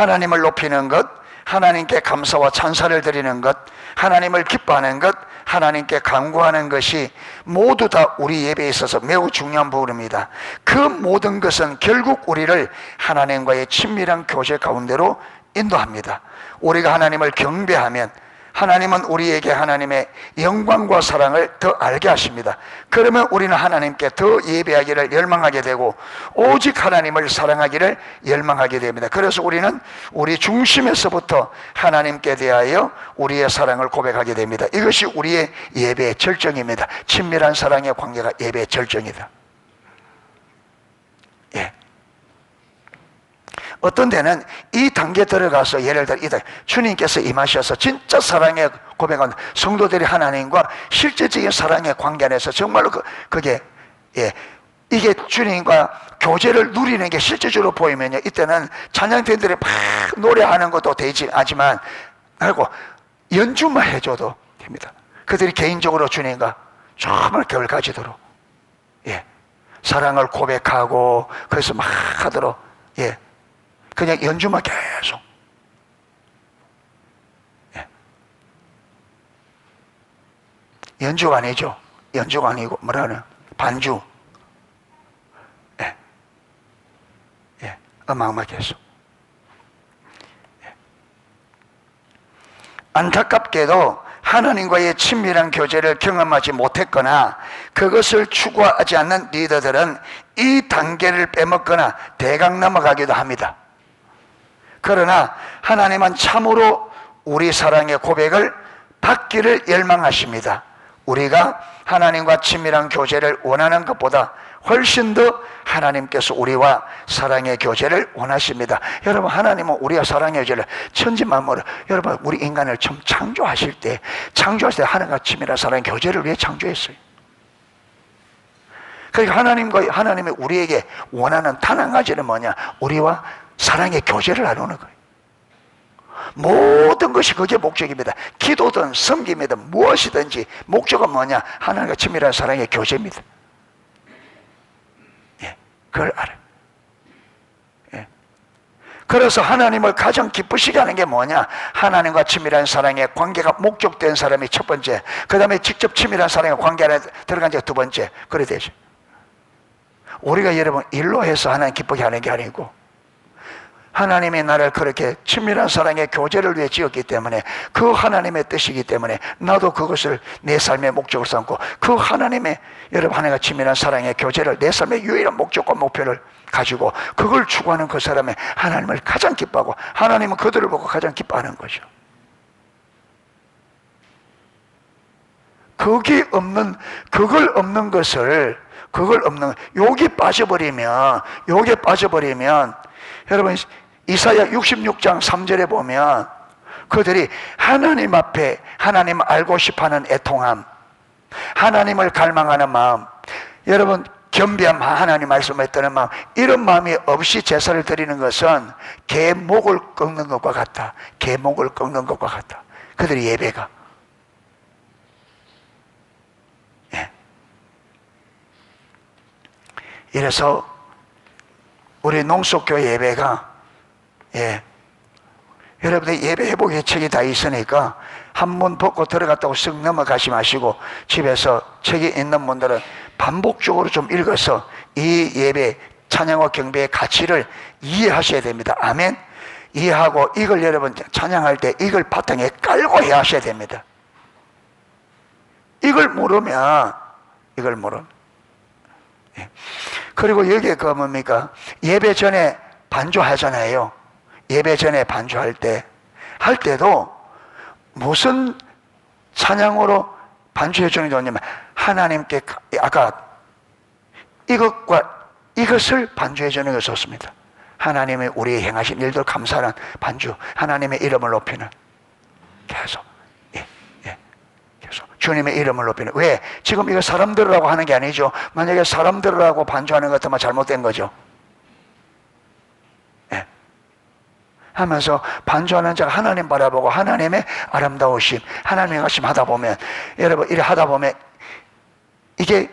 하나님을 높이는 것, 하나님께 감사와 찬사를 드리는 것, 하나님을 기뻐하는 것, 하나님께 간구하는 것이 모두 다 우리 예배에 있어서 매우 중요한 부분입니다. 그 모든 것은 결국 우리를 하나님과의 친밀한 교제 가운데로 인도합니다. 우리가 하나님을 경배하면 하나님은 우리에게 하나님의 영광과 사랑을 더 알게 하십니다. 그러면 우리는 하나님께 더 예배하기를 열망하게 되고 오직 하나님을 사랑하기를 열망하게 됩니다. 그래서 우리는 우리 중심에서부터 하나님께 대하여 우리의 사랑을 고백하게 됩니다. 이것이 우리의 예배의 절정입니다. 친밀한 사랑의 관계가 예배의 절정이다. 예. 어떤 데는 이 단계 들어가서 예를 들어 주님께서 임하셔서 진짜 사랑의 고백한 성도들이 하나님과 실제적인 사랑의 관계 안에서 정말로 그게 예, 이게 주님과 교제를 누리는 게 실제적으로 보이면요 이때는 찬양팀들이 막 노래하는 것도 되지만 하고 연주만 해줘도 됩니다. 그들이 개인적으로 주님과 정말 결을 가지도록 예, 사랑을 고백하고 그래서 막 하도록 예. 그냥 연주만 계속. 예. 연주가 아니죠. 연주가 아니고 뭐라 그래요? 반주. 예. 예. 음악만 계속. 예. 안타깝게도 하나님과의 친밀한 교제를 경험하지 못했거나 그것을 추구하지 않는 리더들은 이 단계를 빼먹거나 대강 넘어가기도 합니다. 그러나 하나님은 참으로 우리 사랑의 고백을 받기를 열망하십니다. 우리가 하나님과 친밀한 교제를 원하는 것보다 훨씬 더 하나님께서 우리와 사랑의 교제를 원하십니다. 여러분, 하나님은 우리와 사랑의 교제를 천지만물을, 여러분, 우리 인간을 처음 창조하실 때 하나님과 친밀한 사랑의 교제를 위해 창조했어요. 그러니까 하나님이 우리에게 원하는 단 한 가지는 뭐냐? 우리와 사랑의 교제를 하려는 거예요. 모든 것이 그게 목적입니다. 기도든 섬김이든 무엇이든지 목적은 뭐냐? 하나님과 친밀한 사랑의 교제입니다. 예, 그걸 알아요. 예. 그래서 하나님을 가장 기쁘시게 하는 게 뭐냐? 하나님과 친밀한 사랑의 관계가 목적된 사람이 첫 번째, 그 다음에 직접 친밀한 사랑의 관계 안에 들어간 게 두 번째. 그래 되죠. 우리가 여러분 일로 해서 하나님 기쁘게 하는 게 아니고, 하나님이 나를 그렇게 친밀한 사랑의 교제를 위해 지었기 때문에, 그 하나님의 뜻이기 때문에 나도 그것을 내 삶의 목적으로 삼고, 그 하나님의, 여러분, 하나님과 친밀한 사랑의 교제를 내 삶의 유일한 목적과 목표를 가지고 그걸 추구하는 그 사람이 하나님을 가장 기뻐하고, 하나님은 그들을 보고 가장 기뻐하는 거죠. 그걸 없는 것을, 욕이 빠져버리면, 여러분, 이사야 66장 3절에 보면 그들이 하나님 앞에 하나님을 알고 싶어하는 애통함, 하나님을 갈망하는 마음, 여러분, 겸비한 하나님 말씀에 따르는 마음, 이런 마음이 없이 제사를 드리는 것은 개 목을 꺾는 것과 같다. 개 목을 꺾는 것과 같다. 그들의 예배가. 예. 이래서 우리 농속교회 예배가, 예, 여러분들 예배 회복의 책이 다 있으니까 한번 벗고 들어갔다고 쓱 넘어가지 마시고 집에서 책이 있는 분들은 반복적으로 좀 읽어서 이 예배, 찬양과 경배의 가치를 이해하셔야 됩니다. 아멘. 이해하고 이걸 여러분 찬양할 때 이걸 바탕에 깔고 해야 하셔야 됩니다. 이걸 모르면 예. 그리고 여기에 그 뭡니까? 예배 전에 반주하잖아요. 예배 전에 반주할 때도 무슨 찬양으로 반주해 주는 게 좋냐면, 하나님께 아까 이것을 반주해 주는 게 좋습니다. 하나님이 우리의 행하신 일들 감사하는 반주, 하나님의 이름을 높이는, 계속 주님의 이름을 높이는. 왜? 지금 이거 사람들이라고 하는 게 아니죠. 만약에 사람들이라고 반주하는 것 같으면 잘못된 거죠. 예. 하면서 반주하는 자가 하나님 바라보고 하나님의 아름다우심, 하나님의 행하심 하다 보면, 여러분, 이래 하다 보면 이게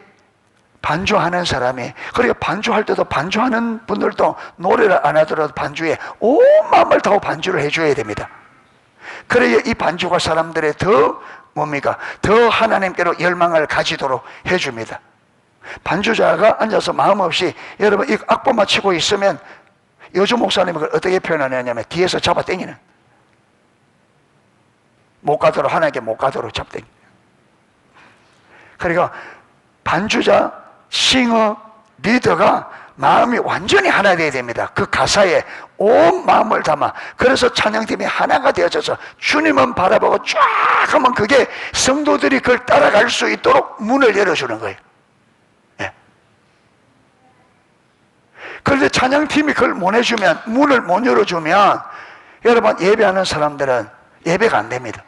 반주하는 사람이, 그리고 반주할 때도 반주하는 분들도 노래를 안 하더라도 반주에 온 마음을 다하고 반주를 해줘야 됩니다. 그래야 이 반주가 사람들의 더 하나님께로 열망을 가지도록 해줍니다. 반주자가 앉아서 마음 없이, 여러분, 이 악보만 치고 있으면 요즘 목사님은 어떻게 표현하냐면 뒤에서 잡아 당기는, 못 가도록, 하나님께 못 가도록 잡아 당기는. 그러니까 반주자, 싱어, 리더가 마음이 완전히 하나 되어야 됩니다. 그 가사에 온 마음을 담아. 그래서 찬양팀이 하나가 되어져서 주님은 바라보고 쫙 하면 그게 성도들이 그걸 따라갈 수 있도록 문을 열어주는 거예요. 예. 그런데 찬양팀이 그걸 못 해주면, 문을 못 열어주면, 여러분, 예배하는 사람들은 예배가 안 됩니다.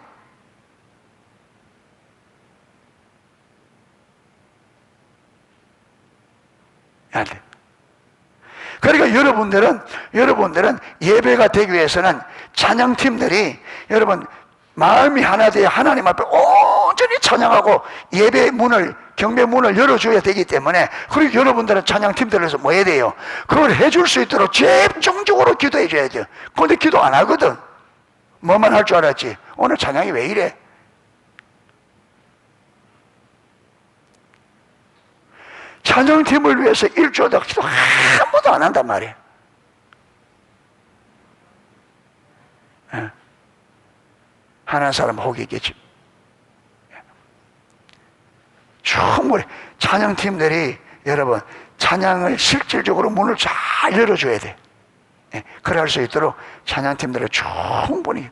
안 돼. 그러니까 여러분들은 예배가 되기 위해서는 찬양팀들이, 여러분, 마음이 하나 되어 하나님 앞에 온전히 찬양하고 예배 문을, 경배 문을 열어줘야 되기 때문에, 그리고 여러분들은 찬양팀들에서 뭐 해야 돼요? 그걸 해줄 수 있도록 집중적으로 기도해 줘야 돼요. 그런데 기도 안 하거든. 뭐만 할 줄 알았지. 오늘 찬양이 왜 이래? 찬양팀을 위해서 일주일도 기도 한 번도 안 한단 말이에요. 하는 사람 혹이겠지. 충분히 찬양팀들이 여러분 찬양을 실질적으로 문을 잘 열어줘야 돼. 그래 할 수 있도록 찬양팀들을 충분히.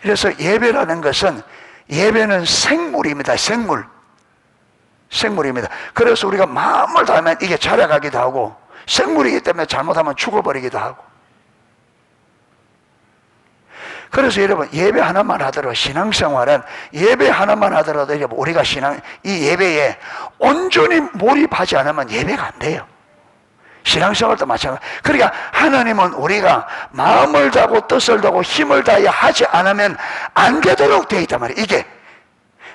그래서 예배라는 것은, 예배는 생물입니다. 생물입니다. 그래서 우리가 마음을 다하면 이게 자라가기도 하고, 생물이기 때문에 잘못하면 죽어버리기도 하고. 그래서 여러분 예배 하나만 하더라도, 신앙생활은 예배 하나만 하더라도 우리가 이 예배에 온전히 몰입하지 않으면 예배가 안 돼요. 신앙생활도 마찬가지. 그러니까 하나님은 우리가 마음을 다하고 뜻을 다하고 힘을 다해 하지 않으면 안 되도록 되어 있단 말이에요. 이게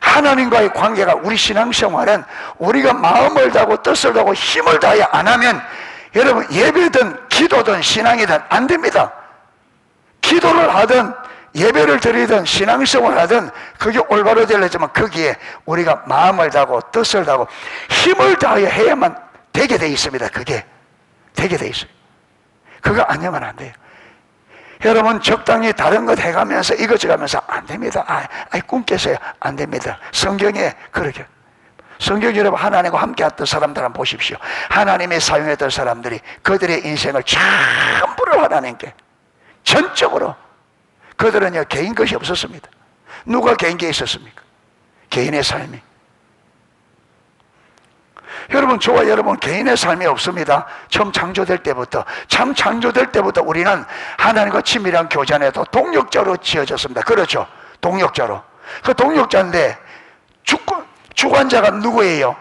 하나님과의 관계가, 우리 신앙생활은 우리가 마음을 다하고 뜻을 다하고 힘을 다해 안 하면 여러분 예배든 기도든 신앙이든 안 됩니다. 기도를 하든 예배를 드리든 신앙생활을 하든 그게 올바로 되려면 거기에 우리가 마음을 다하고 뜻을 다하고 힘을 다해 해야만 되게 돼 있습니다. 그게 되게 돼 있어요. 그거 아니면 안 돼요. 여러분 적당히 다른 것 해가면서 이것저것 하면서 안 됩니다. 꿈 깨서요. 안 됩니다. 성경에 그렇게, 성경 여러분 하나님과 함께 했던 사람들 한번 보십시오. 하나님의 사용했던 사람들이 그들의 인생을 전부를 하나님께 전적으로, 그들은요 개인 것이 없었습니다. 누가 개인게 있었습니까? 개인의 삶이. 여러분 저와 여러분 개인의 삶이 없습니다. 처음 창조될 때부터, 참 창조될 때부터 우리는 하나님과 친밀한 교제에도 동역자로 지어졌습니다. 그렇죠? 동역자로. 그 동역자인데 주관자가 누구예요?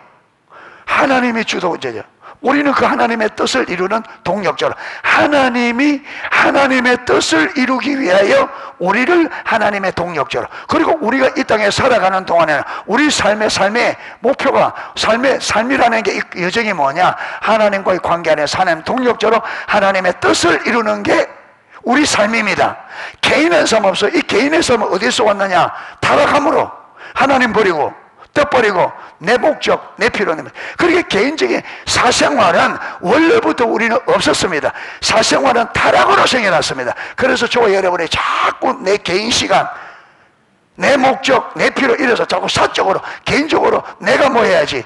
하나님이 주도자죠. 우리는 그 하나님의 뜻을 이루는 동역자로, 하나님이 하나님의 뜻을 이루기 위하여 우리를 하나님의 동역자로, 그리고 우리가 이 땅에 살아가는 동안에는 우리 삶의 목표가, 삶이라는 게 여정이 뭐냐? 하나님과의 관계 안에서 하나님 동역자로 하나님의 뜻을 이루는 게 우리 삶입니다. 개인의 삶 없어. 이 개인의 삶은 어디서 왔느냐? 타락함으로 하나님 버리고 뜻 버리고 내 목적, 내 필요는. 그렇게 개인적인 사생활은 원래부터 우리는 없었습니다. 사생활은 타락으로 생겨났습니다. 그래서 저와 여러분이 자꾸 내 개인 시간, 내 목적, 내 필요 이래서 자꾸 사적으로, 개인적으로 내가 뭐 해야지.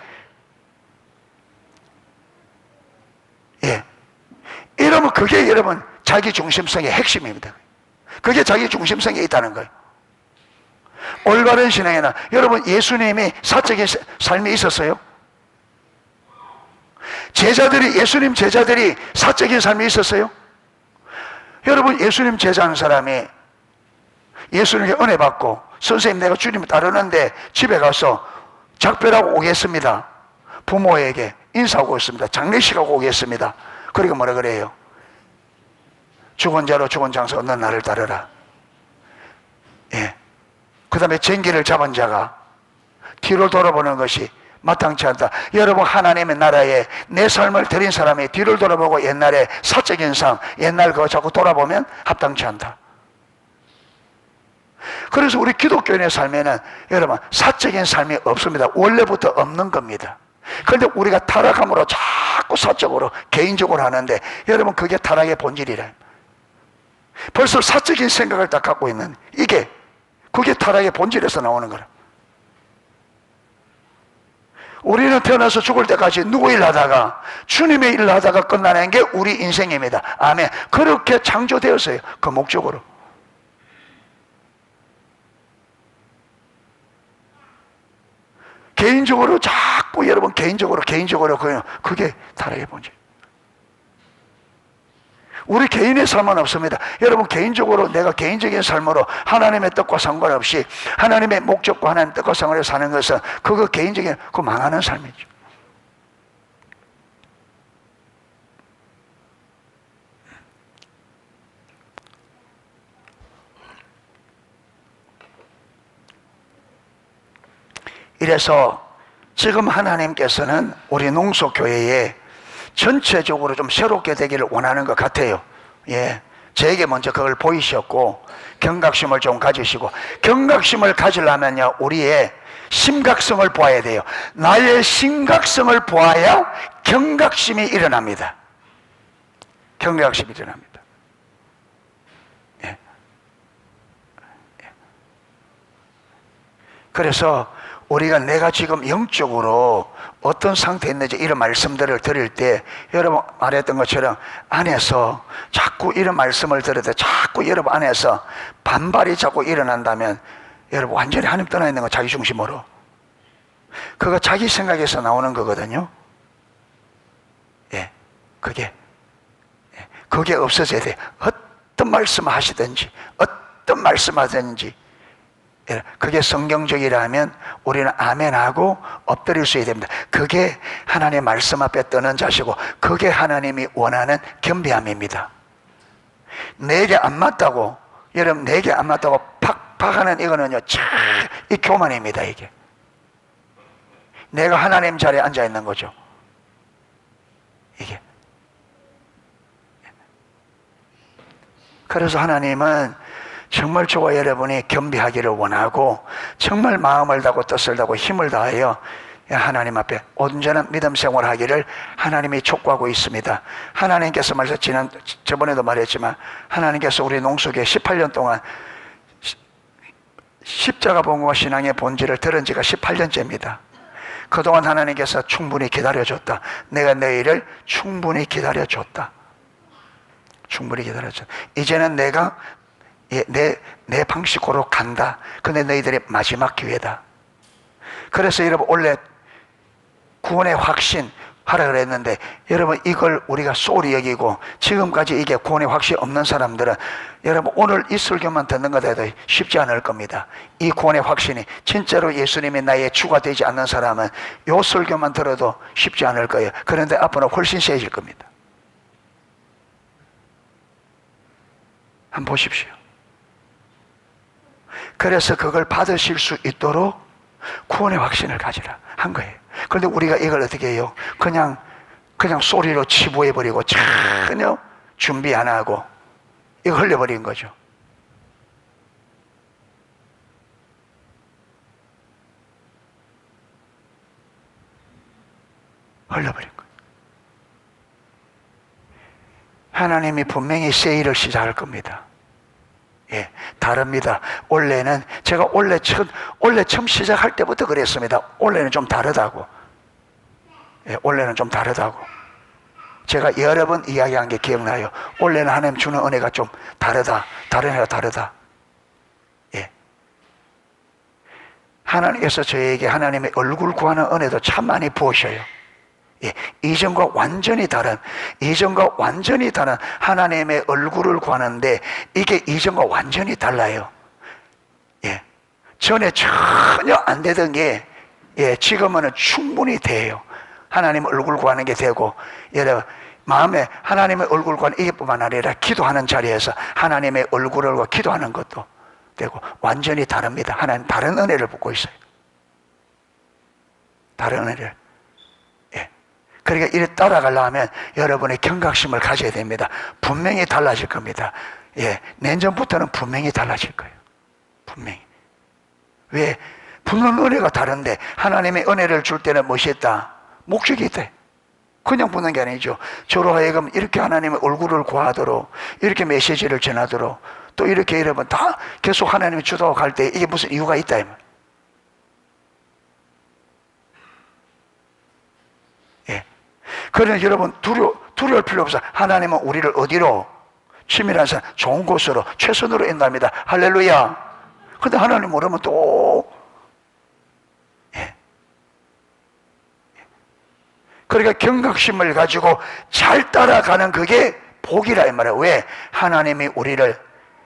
이러면 그게 여러분 자기 중심성의 핵심입니다. 그게 자기 중심성에 있다는 거예요. 올바른 신앙에는 여러분 예수님이 사적인 삶이 있었어요? 예수님 제자들이 사적인 삶이 있었어요? 여러분 예수님 제자하는 사람이 예수님께 은혜 받고, 선생님 내가 주님을 따르는데 집에 가서 작별하고 오겠습니다. 부모에게 인사하고 있습니다. 장례식하고 오겠습니다. 그리고 뭐라 그래요? 죽은 자로 죽은 장사 얻는 나를 따르라. 그 다음에 쟁기를 잡은 자가 뒤로 돌아보는 것이 마땅치 않다. 여러분 하나님의 나라에 내 삶을 드린 사람이 뒤를 돌아보고 옛날에 사적인 삶, 옛날 그거 자꾸 돌아보면 합당치 않다. 그래서 우리 기독교인의 삶에는 여러분 사적인 삶이 없습니다. 원래부터 없는 겁니다. 그런데 우리가 타락함으로 자꾸 사적으로 개인적으로 하는데 여러분 그게 타락의 본질이라. 벌써 사적인 생각을 다 갖고 있는, 그게 타락의 본질에서 나오는 거라. 우리는 태어나서 죽을 때까지 누구 일 하다가 주님의 일을 하다가 끝나는 게 우리 인생입니다. 아멘. 그렇게 창조되었어요. 그 목적으로. 개인적으로 자꾸 여러분 개인적으로 그게 타락의 본질. 우리 개인의 삶은 없습니다. 여러분 개인적으로 내가 개인적인 삶으로 하나님의 뜻과 상관없이 하나님의 목적과 하나님의 뜻과 상관없이 사는 것은 그거 개인적인 그 망하는 삶이죠. 이래서 지금 하나님께서는 우리 농소교회에 전체적으로 좀 새롭게 되기를 원하는 것 같아요. 예, 저에게 먼저 그걸 보이셨고 경각심을 좀 가지시고, 경각심을 가지려면요 우리의 심각성을 보아야 돼요. 나의 심각성을 보아야 경각심이 일어납니다. 경각심이 일어납니다. 예. 그래서 우리가 내가 지금 영적으로 어떤 상태에 있는지 이런 말씀들을 드릴 때, 여러분 말했던 것처럼 안에서 자꾸 이런 말씀을 들을 때 자꾸 여러분 안에서 반발이 자꾸 일어난다면 여러분 완전히 하나님 떠나 있는 거, 자기 중심으로. 그거 자기 생각에서 나오는 거거든요. 예, 그게 없어져야 돼. 어떤 말씀 하시든지 어떤 말씀 하든지 그게 성경적이라면 우리는 아멘하고 엎드릴 수 있어야 됩니다. 그게 하나님의 말씀 앞에 떠는 자시고, 그게 하나님이 원하는 겸비함입니다. 내게 안 맞다고, 여러분 내게 안 맞다고 팍팍 하는 이거는요 이 교만입니다. 이게 내가 하나님 자리에 앉아 있는 거죠. 이게 그래서 하나님은 정말 저와 여러분이 겸비하기를 원하고, 정말 마음을 다하고 뜻을 다하고 힘을 다하여 하나님 앞에 온전한 믿음 생활하기를 하나님이 촉구하고 있습니다. 하나님께서 저번에도 말했지만, 하나님께서 우리 농속에 18년 동안 십자가 복음과 신앙의 본질을 들은 지가 18년째입니다. 그동안 하나님께서 충분히 기다려줬다. 내가 너희를 충분히 기다려줬다. 충분히 기다려줬다. 이제는 내가 내 방식으로 간다. 근데 너희들의 마지막 기회다. 그래서 여러분 원래 구원의 확신 하라 그랬는데, 여러분 이걸 우리가 소홀히 여기고 지금까지 이게 구원의 확신이 없는 사람들은 여러분 오늘 이 설교만 듣는 것 해도 쉽지 않을 겁니다. 이 구원의 확신이 진짜로 예수님이 나의 주가 되지 않는 사람은 이 설교만 들어도 쉽지 않을 거예요. 그런데 앞으로 훨씬 세질 겁니다. 한번 보십시오. 그래서 그걸 받으실 수 있도록 구원의 확신을 가지라 한 거예요. 그런데 우리가 이걸 어떻게 해요? 그냥 소리로 치부해버리고 전혀 준비 안 하고 이거 흘려버린 거죠. 흘려버린 거예요. 하나님이 분명히 세일을 시작할 겁니다. 예, 다릅니다. 원래는 제가 원래 처음 시작할 때부터 그랬습니다. 원래는 좀 다르다고. 예, 원래는 좀 다르다고. 제가 여러 번 이야기한 게 기억나요. 원래는 하나님 주는 은혜가 좀 다르다. 다른 애가 다르다. 예. 하나님께서 저에게 하나님의 얼굴 구하는 은혜도 참 많이 부으셔요. 예, 이전과 완전히 다른 하나님의 얼굴을 구하는데, 이게 이전과 완전히 달라요. 예, 전에 전혀 안 되던 게 지금은 충분히 돼요. 하나님 얼굴 구하는 게 되고, 여러분 마음에 하나님의 얼굴 구하는 이게뿐만 아니라 기도하는 자리에서 하나님의 얼굴을 구하고 기도하는 것도 되고 완전히 다릅니다. 하나님 다른 은혜를 붓고 있어요. 다른 은혜를. 그러니까 이래 따라가려면 여러분의 경각심을 가져야 됩니다. 분명히 달라질 겁니다. 예, 내년부터는 분명히 달라질 거예요. 분명히. 왜? 분명 은혜가 다른데 하나님의 은혜를 줄 때는 무엇이 있다? 목적이 있다. 그냥 붙는 게 아니죠. 저로 하여금 이렇게 하나님의 얼굴을 구하도록, 이렇게 메시지를 전하도록, 또 이렇게 여러분 다 계속 하나님이 주도하고 갈 때 이게 무슨 이유가 있다. 예. 그러나 여러분 두려울 필요 없어. 하나님은 우리를 어디로? 치밀한 산, 좋은 곳으로, 최선으로 인도합니다. 할렐루야. 근데 하나님 모르면 또 그러니까 경각심을 가지고 잘 따라가는 그게 복이라 이 말이에요. 왜? 하나님이 우리를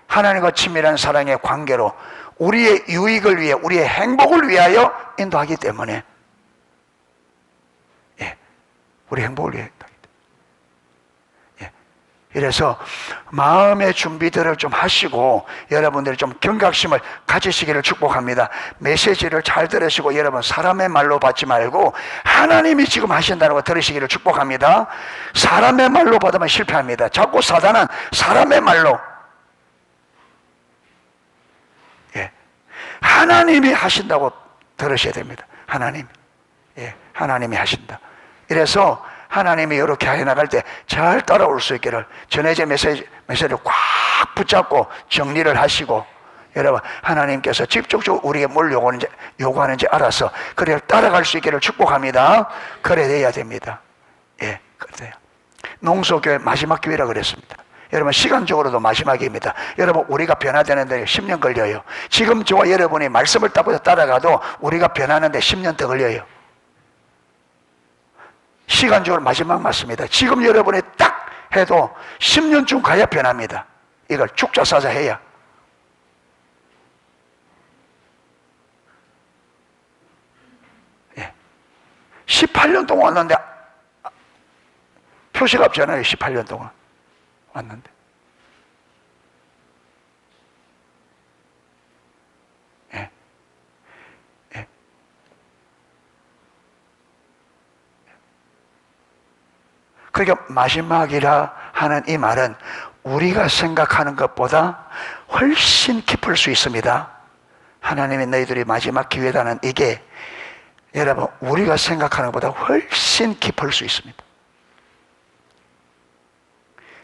하나님과 친밀한 사랑의 관계로 우리의 유익을 위해, 우리의 행복을 위하여 인도하기 때문에, 우리 행복을 위해. 이래서 마음의 준비들을 좀 하시고 여러분들이 좀 경각심을 가지시기를 축복합니다. 메시지를 잘 들으시고 여러분 사람의 말로 받지 말고 하나님이 지금 하신다는 거 들으시기를 축복합니다. 사람의 말로 받으면 실패합니다. 자꾸 사단은 사람의 말로, 예, 하나님이 하신다고 들으셔야 됩니다. 하나님, 예, 하나님이 하신다. 이래서 하나님이 이렇게 해나갈 때 잘 따라올 수 있기를 전해제 메시지를 꽉 붙잡고 정리를 하시고 여러분 하나님께서 직접적으로 우리에게 뭘 요구하는지 알아서 그래 따라갈 수 있기를 축복합니다. 그래 돼야 됩니다. 예, 그래요. 농소교회 마지막 기회라 그랬습니다. 여러분 시간적으로도 마지막입니다. 여러분 우리가 변화되는데 10년 걸려요. 지금 저와 여러분이 말씀을 따라가도 우리가 변하는데 10년 더 걸려요. 시간적으로 마지막 맞습니다. 지금 여러분이 딱 해도 10년쯤 가야 변합니다. 이걸 축자사자 해야. 예. 18년 동안 왔는데 표시가 없잖아요. 18년 동안 왔는데. 예. 예. 그러니까 마지막이라 하는 이 말은 우리가 생각하는 것보다 훨씬 깊을 수 있습니다. 하나님이 너희들이 마지막 기회다는 이게 여러분 우리가 생각하는 것보다 훨씬 깊을 수 있습니다.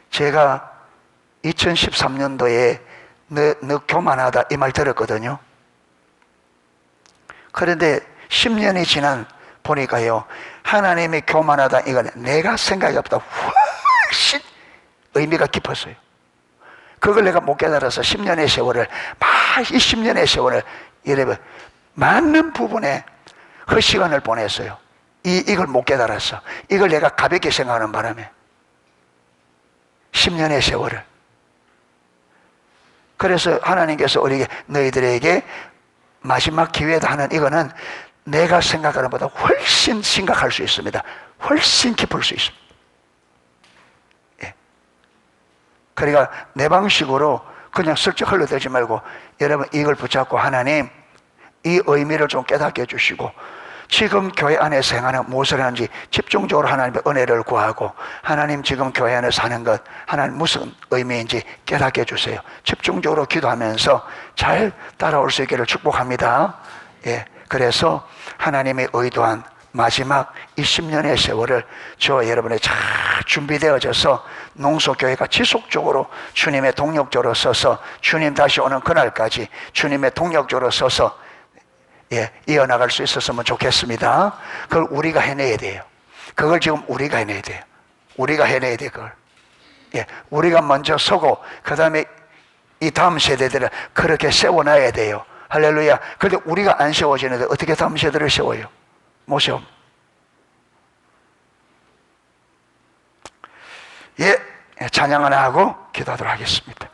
제가 2013년도에 너 교만하다 이 말 들었거든요. 그런데 10년이 지난 보니까요, 하나님이 교만하다 이건 내가 생각이 없다 훨씬 의미가 깊었어요. 그걸 내가 못 깨달아서 10년의 세월을 이 10년의 세월을 여러분 많은 부분에 그 시간을 보냈어요. 이걸 못 깨달았어. 이걸 내가 가볍게 생각하는 바람에 10년의 세월을. 그래서 하나님께서 우리에게 너희들에게 마지막 기회다 하는 이거는 내가 생각하는 것보다 훨씬 심각할 수 있습니다. 훨씬 깊을 수 있습니다. 예. 그러니까 내 방식으로 그냥 슬쩍 흘러들지 말고 여러분 이걸 붙잡고 하나님 이 의미를 좀 깨닫게 해주시고 지금 교회 안에서 행하는 무엇을 하는지 집중적으로 하나님의 은혜를 구하고 하나님 지금 교회 안에서 하는 것 하나님 무슨 의미인지 깨닫게 해주세요. 집중적으로 기도하면서 잘 따라올 수 있기를 축복합니다. 예. 그래서 하나님의 의도한 마지막 이 10년의 세월을 저와 여러분이 잘 준비되어져서 농소교회가 지속적으로 주님의 동력적으로 서서 주님 다시 오는 그날까지 주님의 동력적으로 서서 예, 이어나갈 수 있었으면 좋겠습니다. 그걸 우리가 해내야 돼요. 그걸 지금 우리가 해내야 돼요. 우리가 해내야 돼요. 그걸. 예, 우리가 먼저 서고 그 다음에 이 다음 세대들을 그렇게 세워놔야 돼요. 할렐루야. 그런데 우리가 안 세워지는데 어떻게 다음 세대를 세워요? 못 세워. 예, 찬양 하나 하고 기도하도록 하겠습니다.